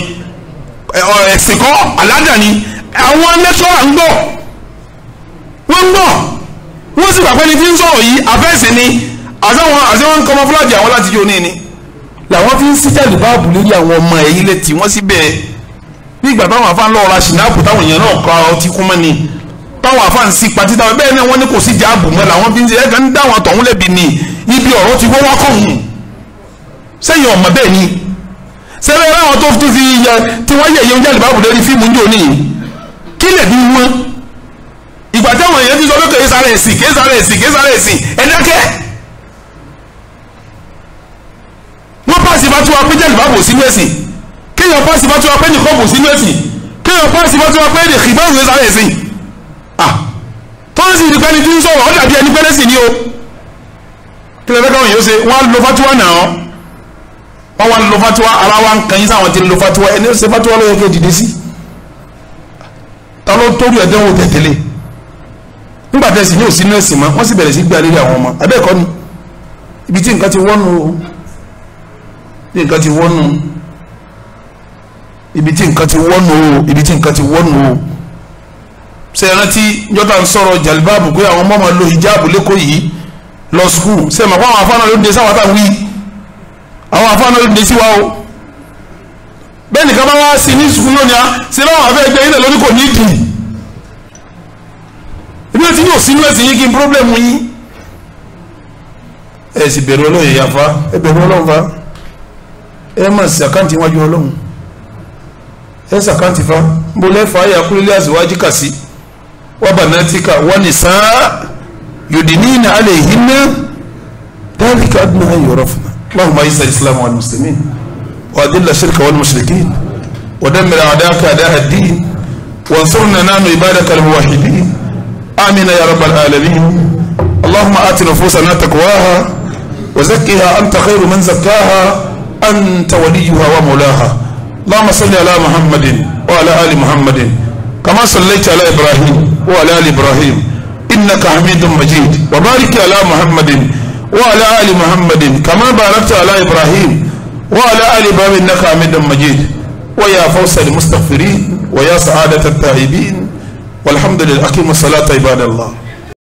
A: ẹ̀sìn kọ́ aládà ni àwọn lẹ́tọ́rà ń gbọ́ wọ́n sì pàpẹ́ ni tí ń sọ̀rọ̀ yìí afẹ́sìn ni àṣẹ́wọ́n kọmọfúlájì àwọn láti jó ní ni làwọn fi ń sí jàdùbà bù lórí àwọn ọmọ ẹ̀yìn létí wọ́n sì bẹ́ẹ̀ bí ìgbà táwọn afá ń lọ́ọ́ ra ṣìnáàpù táwọn èèyàn náà kọ́ ọtí kún mọ́ ni táwọn afá ń sí patí táwọn bẹ́ẹ̀ náà wọ́n ní kò sí jáàbù mọ́ làwọn fi ń ṣe ẹ̀ka ń dá àwọn tọ̀hún lẹ́bi ni ibi ọ̀rọ̀ ti wọ́n wá kọ̀hún sẹ́yìn ọ̀mọ bẹ́ẹ̀ ni sẹ́yìn láwọn tó tún fi yẹ tí wọ́n yẹ yẹn jáde báàbù lórí fíìmù ńjọ ní kí lè bí wọn ìgbà táwọn èèyàn ti sọ pé kéésàrè èsì ẹ̀dákẹ́ wọ́n pàṣẹ bá tún wa pé jáde báàbù sínú ẹ̀sìn kéèyàn pàṣẹ bá tún wa pé nìkan bò sínú ẹ̀sìn kéèyàn pàṣẹ bá tún wa pé nìkan bò sínú ẹ̀sìn tọ́sí ní pẹ́ni tí ń sọ̀rọ̀ ọ̀dàbí ẹni pẹ́lẹ́ sí ni o kí lè fẹ́ káwọn èèyàn ṣe wọ́n á lo fatiwa náà wọ́n wá lo fatiwa ara wa ń kàn yín sáwọn tí ń lo fatiwa ẹni ó ṣe fatiwa ló yẹ kí dìde sí ta ló torí ẹ̀dẹ́wò tẹ̀tẹ̀lé nígbà tẹ̀sí ní òsínú ẹ̀sìn mọ́ wọ́n sì bẹ̀rẹ̀ sí gbé àlejò àwọn ọmọ abẹ́ẹ̀kọ́ ni ibi tí nǹkan ti wọ́nu o ibi tí nǹkan ti wọ́nu o ṣe rántí njọ́ta ń sọ̀rọ̀ jàlibáàbù pé àwọn ọmọ máa lo hijabu lẹ́kọ̀ọ́ yìí lọ skul ṣe mọ̀ fún àwọn afáàná ló dé sáwọn àtàwí àwọn afáàná ló dé sí wa o bẹ́ẹ̀ nìkan bá wá sí ní sukùl lónìí á ṣe láwọn afẹ́ ẹgbẹ́ ilẹ̀ lórí kò ní ìdì ebi tí yóò sínú ẹ̀sìn yìí kí n pírọ́blẹ̀mù yín ẹ sì bẹ̀rù ọlọ́run ìyàfa ẹ bẹ̀rù ọlọ́run fa ẹ má sí àkáǹtì wájú ọlọ́run ẹ sàkáǹtì fa bó lẹ́fà ayà kúrẹ́lẹ́ àzíwájú kà sí وبناتك ونساء يدنين عليهن ذلك أدنى أن يعرفن اللهم أعز الإسلام والمسلمين وأذل الشرك والمشركين ودمر أعداءك أعداء الدين وانصرنا نحن عبادك الموحدين آمين يا رب العالمين اللهم آت نفوسنا تقواها وزكها أنت خير من زكاها أنت وليها ومولاها اللهم صل على محمد وعلى آل محمد كما صليت على إبراهيم وعلى آل إبراهيم إنك حميد مجيد وبارك على محمد وعلى آل محمد كما باركت على إبراهيم وعلى آل إبراهيم إنك حميد مجيد ويا فوز المستغفرين ويا سعادة التائبين والحمد لله أقيموا الصلاة عباد الله.